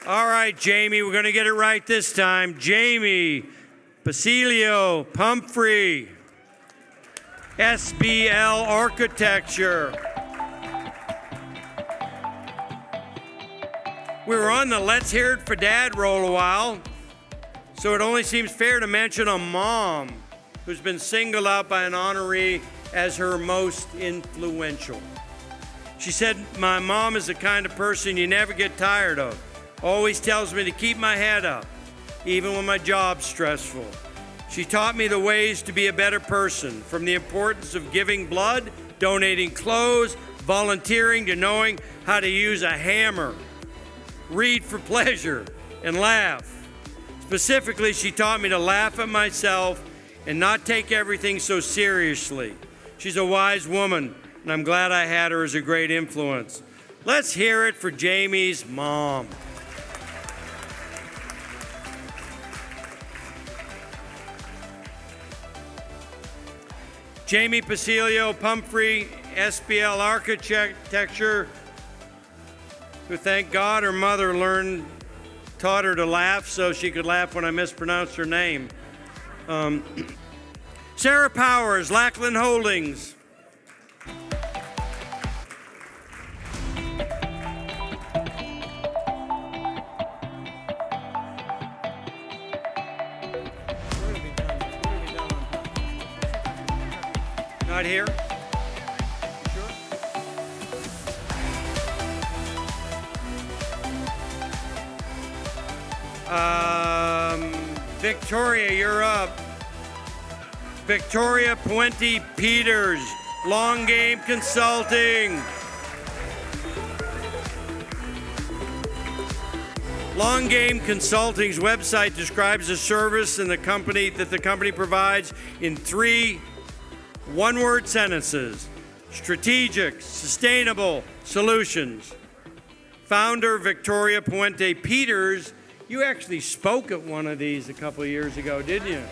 All right, Jamie, we're going to get it right this time. Jamie Basilio Pumphrey, SBL Architecture. We were on the Let's Hear It for Dad roll a while, so it only seems fair to mention a mom who's been singled out by an honoree as her most influential. She said, "My mom is the kind of person you never get tired of. Always tells me to keep my head up, even when my job's stressful. She taught me the ways to be a better person, from the importance of giving blood, donating clothes, volunteering, to knowing how to use a hammer, read for pleasure, and laugh. Specifically, she taught me to laugh at myself and not take everything so seriously. She's a wise woman, and I'm glad I had her as a great influence." Let's hear it for Jamie's mom. Jamie Basilio Pumphrey, SBL Architecture, who, thank God, her mother taught her to laugh so she could laugh when I mispronounced her name. Sarah Powers, Lackland Holdings. Not here? Sure? Victoria, you're up. Victoria Puente Peters, Long Game Consulting. Long Game Consulting's website describes the service that the company provides in 3 one-word sentences: strategic, sustainable solutions. Founder Victoria Puente Peters, you actually spoke at one of these a couple of years ago, didn't you?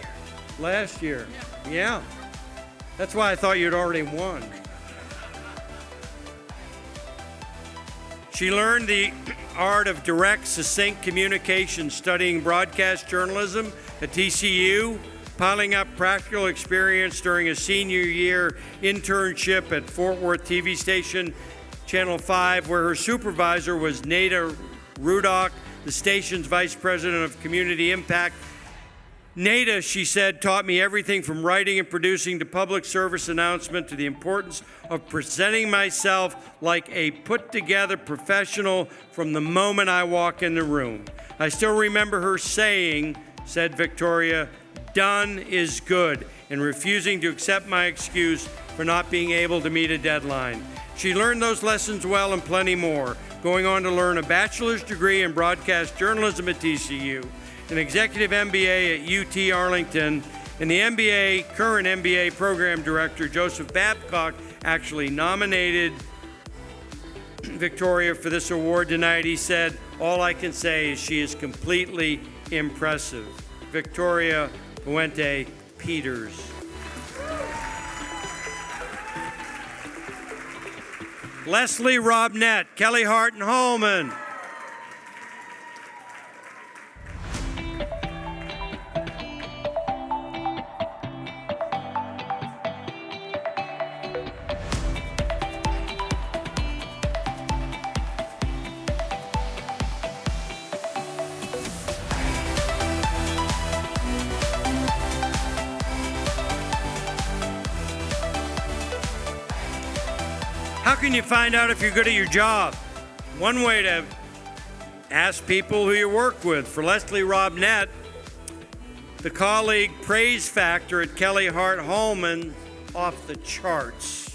Last year. Yeah. That's why I thought you'd already won. She learned the art of direct, succinct communication studying broadcast journalism at TCU, piling up practical experience during a senior year internship at Fort Worth TV station Channel 5, where her supervisor was Nada Rudock, the station's vice president of community impact. Nada, she said, taught me everything from writing and producing to public service announcement to the importance of presenting myself like a put-together professional from the moment I walk in the room. I still remember her saying, said Victoria, "Done is good," and refusing to accept my excuse for not being able to meet a deadline. She learned those lessons well and plenty more, going on to learn a bachelor's degree in broadcast journalism at TCU, an executive MBA at UT Arlington, And the current MBA program director, Joseph Babcock, actually nominated Victoria for this award tonight. He said, "All I can say is she is completely impressive." Victoria Puente Peters. Leslie Robnett, Kelly Hart and Holman. How can you find out if you're good at your job? One way to ask people who you work with. For Leslie Robnett, the colleague praise factor at Kelly Hart Holman off the charts.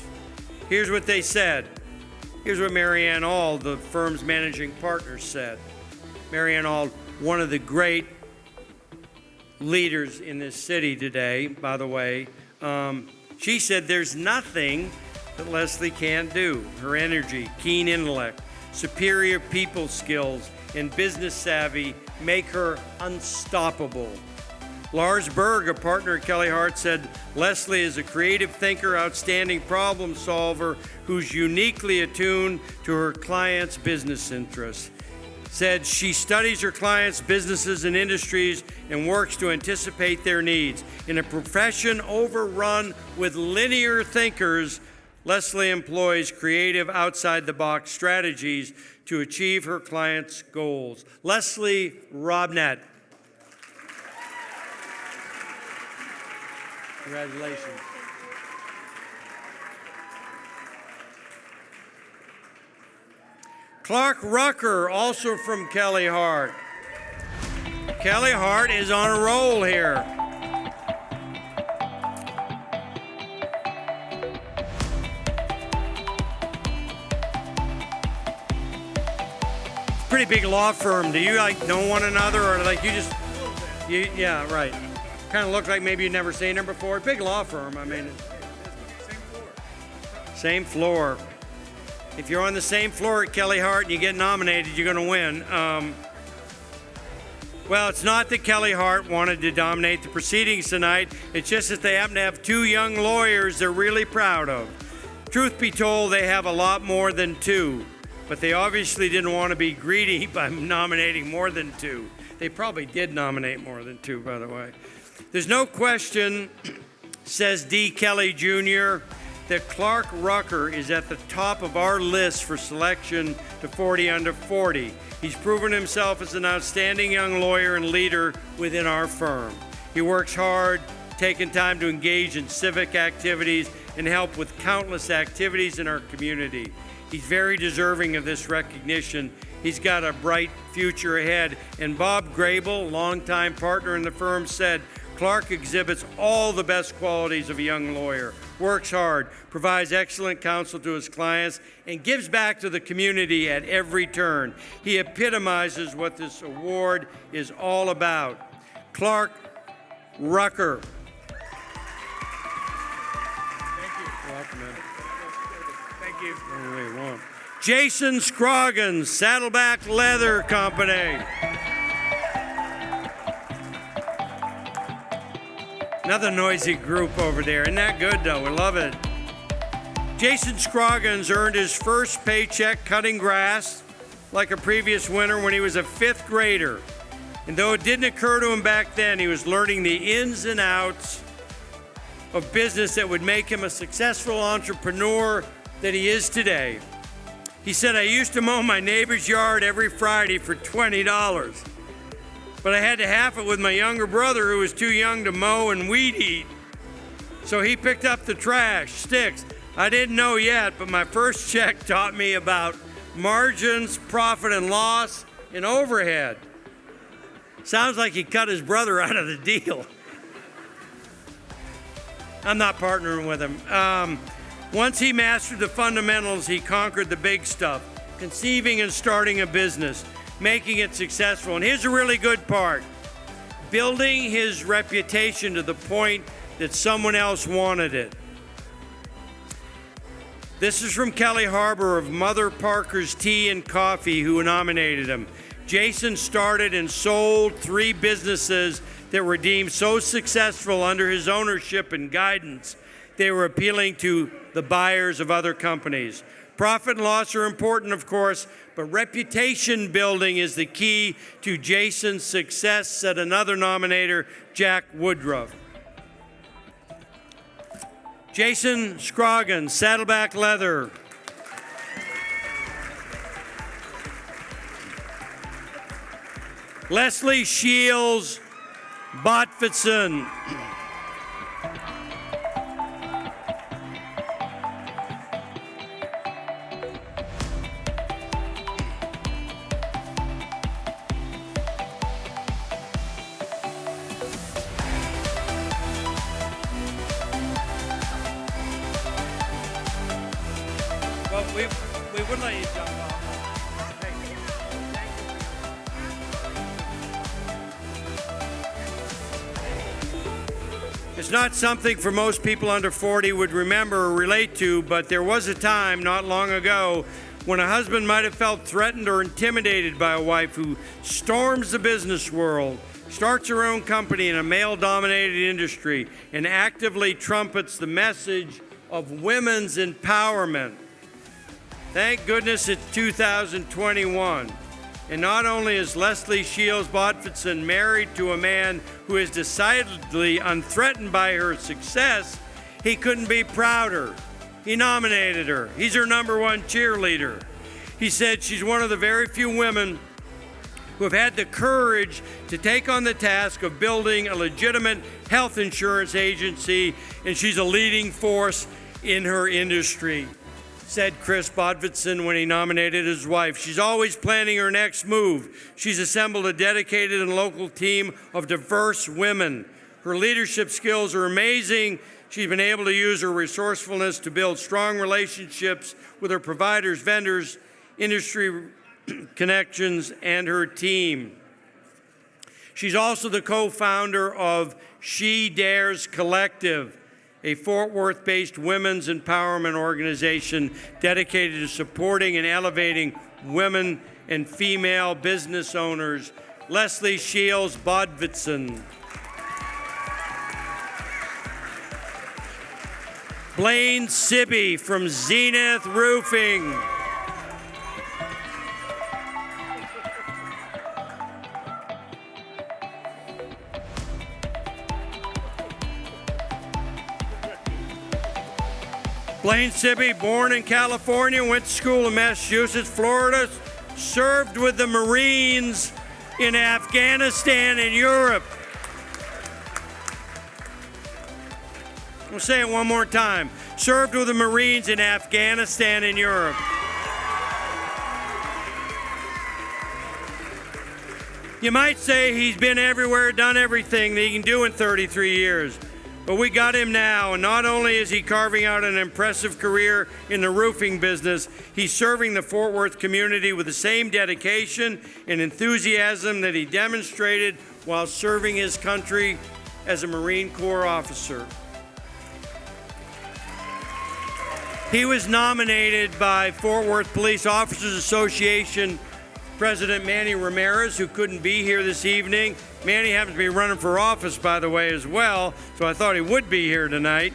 Here's what they said. Here's what Marianne Auld, the firm's managing partner, said. Marianne Auld, one of the great leaders in this city today, by the way. She said there's nothing that Leslie can't do. Her energy, keen intellect, superior people skills, and business savvy make her unstoppable. Lars Berg, a partner at Kelly Hart, said Leslie is a creative thinker, outstanding problem solver who's uniquely attuned to her clients' business interests. Said she studies her clients' businesses and industries and works to anticipate their needs. In a profession overrun with linear thinkers, Leslie employs creative, outside-the-box strategies to achieve her clients' goals. Leslie Robnett. Congratulations. Clark Rucker, also from Kelly Hart. Kelly Hart is on a roll here. Pretty big law firm. Do you know one another, or you just? Yeah, right. Kind of look like maybe you've never seen her before. Big law firm. I mean, same floor. If you're on the same floor at Kelly Hart and you get nominated, you're going to win. Well, it's not that Kelly Hart wanted to dominate the proceedings tonight. It's just that they happen to have two young lawyers they're really proud of. Truth be told, they have a lot more than two. But they obviously didn't want to be greedy by nominating more than two. They probably did nominate more than two, by the way. There's no question, says D. Kelly Jr., that Clark Rucker is at the top of our list for selection to 40 under 40. He's proven himself as an outstanding young lawyer and leader within our firm. He works hard, taking time to engage in civic activities and help with countless activities in our community. He's very deserving of this recognition. He's got a bright future ahead. And Bob Grable, longtime partner in the firm, said, Clark exhibits all the best qualities of a young lawyer, works hard, provides excellent counsel to his clients, and gives back to the community at every turn. He epitomizes what this award is all about. Clark Rucker. Thank you. You're welcome, man. Thank you. Any way you want. Jason Scroggins, Saddleback Leather Company. Another noisy group over there. Isn't that good, though? We love it. Jason Scroggins earned his first paycheck cutting grass like a previous winter when he was a fifth grader. And though it didn't occur to him back then, he was learning the ins and outs of business that would make him a successful entrepreneur that he is today. He said, I used to mow my neighbor's yard every Friday for $20. But I had to half it with my younger brother who was too young to mow and weed eat. So he picked up the trash, sticks. I didn't know yet, but my first check taught me about margins, profit and loss, and overhead. Sounds like he cut his brother out of the deal. I'm not partnering with him. Once he mastered the fundamentals, he conquered the big stuff, conceiving and starting a business, making it successful. And here's a really good part. building his reputation to the point that someone else wanted it. This is from Kelly Harbor of Mother Parker's Tea and Coffee, who nominated him. Jason started and sold 3 businesses that were deemed so successful under his ownership and guidance, they were appealing to the buyers of other companies. Profit and loss are important, of course, but reputation building is the key to Jason's success, said another nominator, Jack Woodruff. Jason Scroggins, Saddleback Leather. Leslie Shields, Botfitson. Well, we would let you jump off. It's not something for most people under 40 would remember or relate to, but there was a time not long ago when a husband might have felt threatened or intimidated by a wife who storms the business world, starts her own company in a male-dominated industry, and actively trumpets the message of women's empowerment. Thank goodness it's 2021. And not only is Leslie Shields Botfitson married to a man who is decidedly unthreatened by her success, he couldn't be prouder. He nominated her. He's her #1 cheerleader. He said she's one of the very few women who have had the courage to take on the task of building a legitimate health insurance agency, and she's a leading force in her industry, said Chris Botfitson when he nominated his wife. She's always planning her next move. She's assembled a dedicated and local team of diverse women. Her leadership skills are amazing. She's been able to use her resourcefulness to build strong relationships with her providers, vendors, industry connections, and her team. She's also the co-founder of She Dares Collective, a Fort Worth-based women's empowerment organization dedicated to supporting and elevating women and female business owners. Leslie Shields Botfitson. Blaine Sibby from Zenith Roofing. Blaine Sibby, born in California, went to school in Massachusetts, Florida, served with the Marines in Afghanistan and Europe. I'll say it one more time. Served with the Marines in Afghanistan and Europe. You might say he's been everywhere, done everything that he can do in 33 years. But we got him now, and not only is he carving out an impressive career in the roofing business, he's serving the Fort Worth community with the same dedication and enthusiasm that he demonstrated while serving his country as a Marine Corps officer. He was nominated by Fort Worth Police Officers Association President Manny Ramirez, who couldn't be here this evening. Manny happens to be running for office, by the way, as well, so I thought he would be here tonight.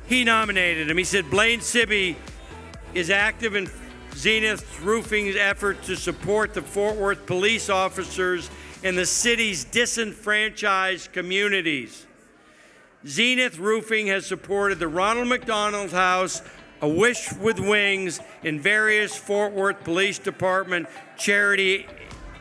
He nominated him. He said Blaine Sibby is active in Zenith Roofing's effort to support the Fort Worth police officers and the city's disenfranchised communities. Zenith Roofing has supported the Ronald McDonald House, A Wish with Wings, and various Fort Worth Police Department charity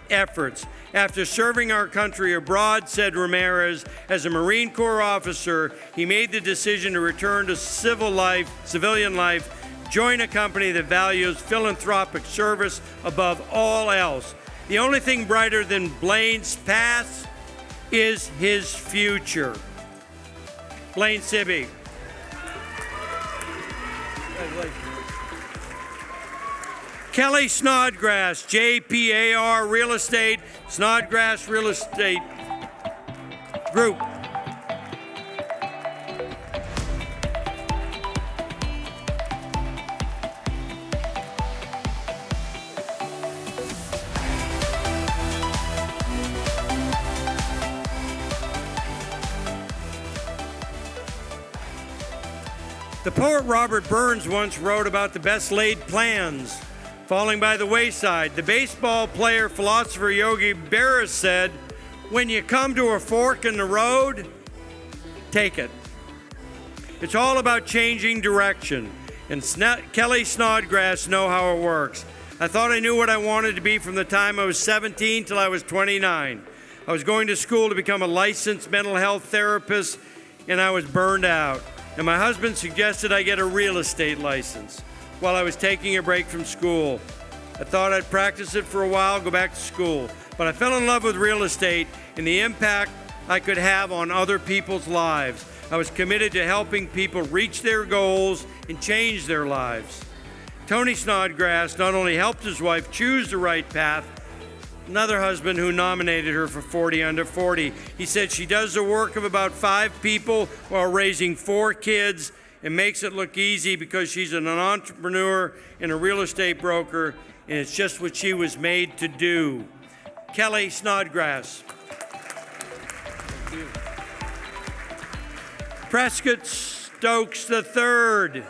efforts. After serving our country abroad, said Ramirez, as a Marine Corps officer, he made the decision to return to civilian life, join a company that values philanthropic service above all else. The only thing brighter than Blaine's past is his future. Blaine Sibby. Kelly Snodgrass, JPAR Real Estate, Snodgrass Real Estate Group. The poet Robert Burns once wrote about the best laid plans falling by the wayside. The baseball player, philosopher Yogi Berra said, when you come to a fork in the road, take it. It's all about changing direction, and Kelly Snodgrass know how it works. I thought I knew what I wanted to be from the time I was 17 till I was 29. I was going to school to become a licensed mental health therapist, and I was burned out. And my husband suggested I get a real estate license while I was taking a break from school. I thought I'd practice it for a while, go back to school. But I fell in love with real estate and the impact I could have on other people's lives. I was committed to helping people reach their goals and change their lives. Tony Snodgrass not only helped his wife choose the right path, another husband who nominated her for 40 Under 40. He said she does the work of about 5 people while raising 4 kids and makes it look easy because she's an entrepreneur and a real estate broker, and it's just what she was made to do. Kelly Snodgrass. Thank you. Prescott Stokes III.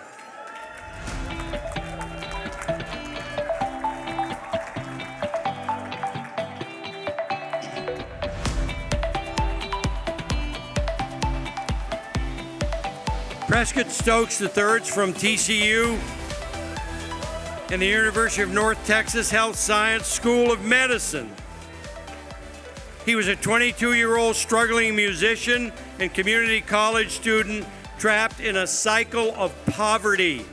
Prescott Stokes III is from TCU and the University of North Texas Health Science School of Medicine. He was a 22-year-old struggling musician and community college student trapped in a cycle of poverty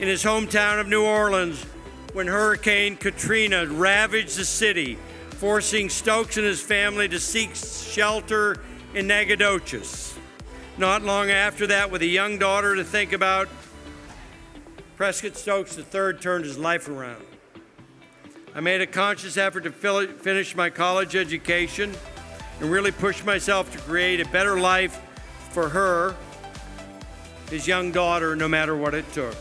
in his hometown of New Orleans when Hurricane Katrina ravaged the city, forcing Stokes and his family to seek shelter in Nacogdoches. Not long after that, with a young daughter to think about, Prescott Stokes III turned his life around. I made a conscious effort to finish my college education and really push myself to create a better life for her, his young daughter, no matter what it took.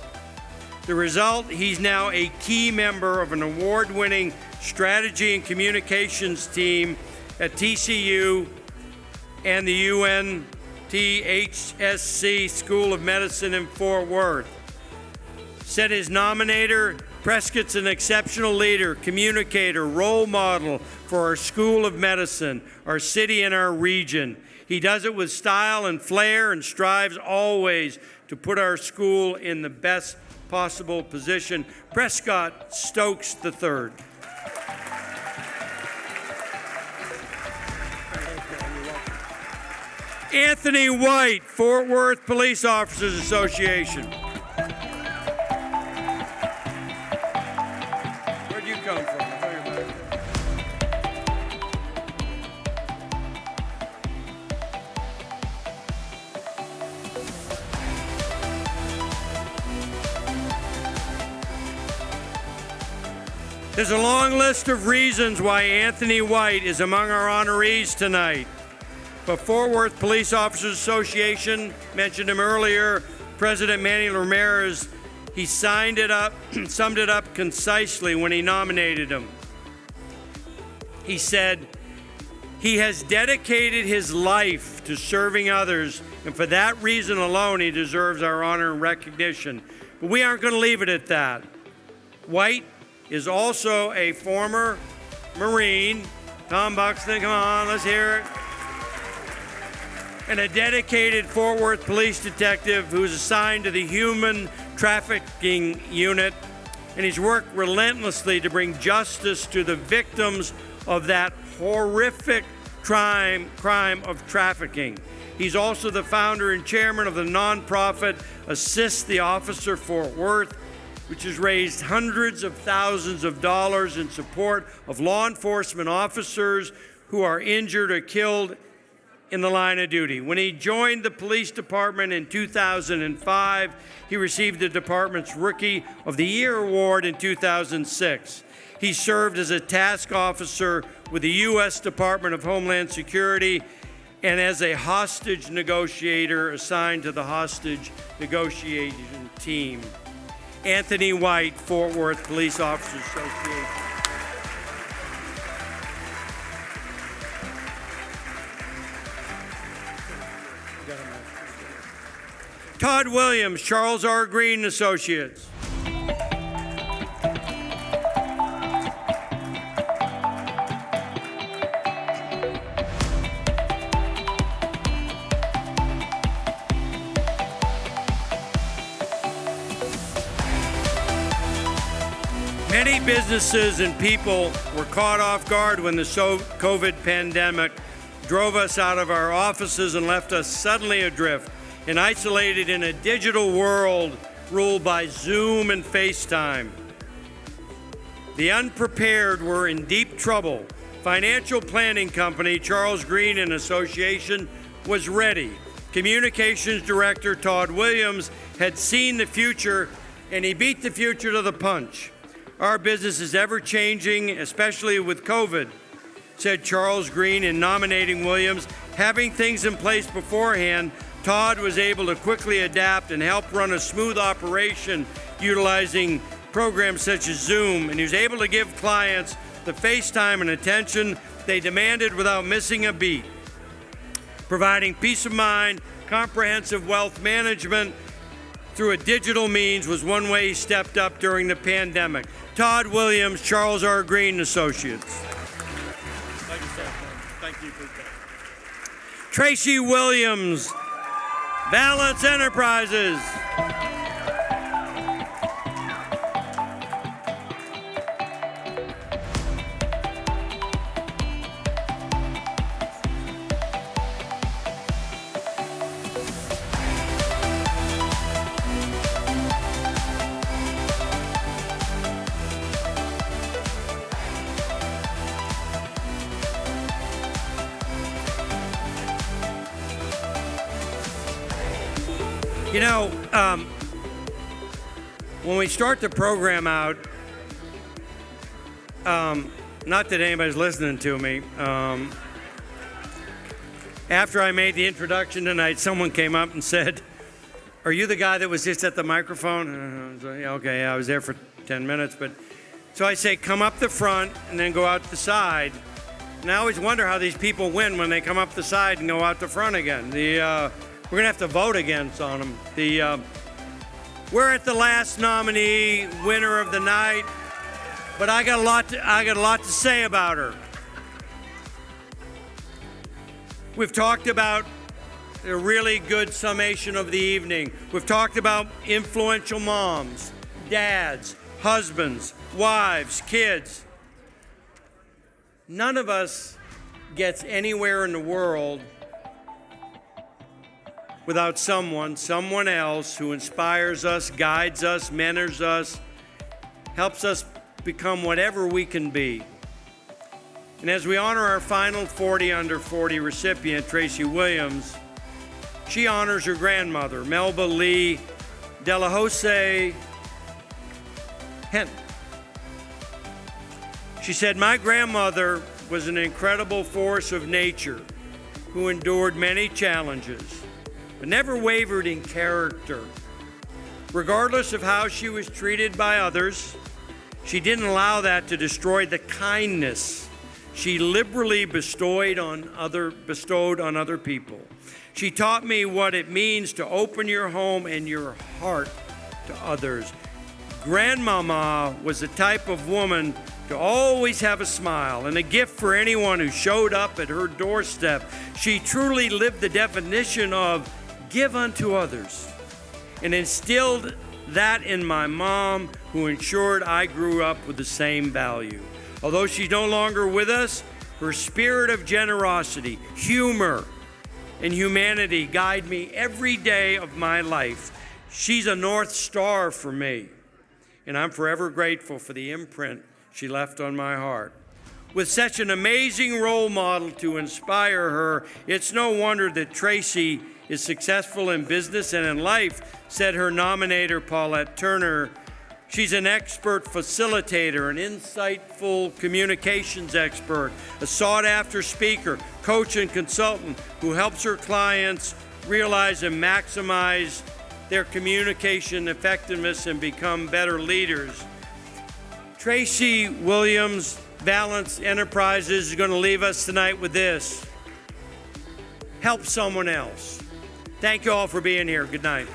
The result, he's now a key member of an award-winning strategy and communications team at TCU and the UNTHSC School of Medicine in Fort Worth. Said his nominator, Prescott's an exceptional leader, communicator, role model for our School of Medicine, our city and our region. He does it with style and flair and strives always to put our school in the best possible position. Prescott Stokes III. Anthony White, Fort Worth Police Officers Association. Where'd you come from? I thought you were back there. There's a long list of reasons why Anthony White is among our honorees tonight. But Fort Worth Police Officers Association, mentioned him earlier, President Manny Ramirez, he summed it up concisely when he nominated him. He said, he has dedicated his life to serving others, and for that reason alone, he deserves our honor and recognition. But we aren't going to leave it at that. White is also a former Marine. Tom Buxton, come on, let's hear it. And a dedicated Fort Worth police detective who's assigned to the Human Trafficking Unit, and he's worked relentlessly to bring justice to the victims of that horrific crime of trafficking. He's also the founder and chairman of the nonprofit Assist the Officer Fort Worth, which has raised hundreds of thousands of dollars in support of law enforcement officers who are injured or killed in the line of duty. When he joined the police department in 2005, he received the department's Rookie of the Year award in 2006. He served as a task officer with the U.S. Department of Homeland Security and as a hostage negotiator assigned to the hostage negotiation team. Anthony White, Fort Worth Police Officers Association. Todd Williams, Charles R. Green Associates. Many businesses and people were caught off guard when the COVID pandemic drove us out of our offices and left us suddenly adrift and isolated in a digital world ruled by Zoom and FaceTime. The unprepared were in deep trouble. Financial planning company Charles Green and Association was ready. Communications director Todd Williams had seen the future, and he beat the future to the punch. Our business is ever changing, especially with COVID, said Charles Green in nominating Williams. Having things in place beforehand, Todd was able to quickly adapt and help run a smooth operation utilizing programs such as Zoom, and he was able to give clients the FaceTime and attention they demanded without missing a beat. Providing peace of mind, comprehensive wealth management through a digital means was one way he stepped up during the pandemic. Todd Williams, Charles R. Green Associates. Thank you, sir. Thank you for that. Tracy Williams, Balance Enterprises. You know, when we start the program out, not that anybody's listening to me, after I made the introduction tonight, someone came up and said, "Are you the guy that was just at the microphone?" So, yeah, okay, I was there for 10 minutes. But so I say, come up the front and then go out the side. And I always wonder how these people win when they come up the side and go out the front again. We're gonna have to vote against on them. We're at the last nominee, winner of the night, but I got a lot to say about her. We've talked about a really good summation of the evening. We've talked about influential moms, dads, husbands, wives, kids. None of us gets anywhere in the world without someone else who inspires us, guides us, mentors us, helps us become whatever we can be. And as we honor our final 40 under 40 recipient, Tracy Williams, she honors her grandmother, Melba Lee Delahose Henton. She said, "My grandmother was an incredible force of nature who endured many challenges, but never wavered in character. Regardless of how she was treated by others, she didn't allow that to destroy the kindness she liberally bestowed on other people. She taught me what it means to open your home and your heart to others. Grandmama was the type of woman to always have a smile and a gift for anyone who showed up at her doorstep. She truly lived the definition of give unto others and instilled that in my mom, who ensured I grew up with the same value. Although she's no longer with us, her spirit of generosity, humor, and humanity guide me every day of my life. She's a North Star for me, and I'm forever grateful for the imprint she left on my heart. With such an amazing role model to inspire her, it's no wonder that Tracy is successful in business and in life," said her nominator, Paulette Turner. She's an expert facilitator, an insightful communications expert, a sought-after speaker, coach, and consultant who helps her clients realize and maximize their communication effectiveness and become better leaders. Tracy Williams, Balance Enterprises, is going to leave us tonight with this: help someone else. Thank you all for being here. Good night.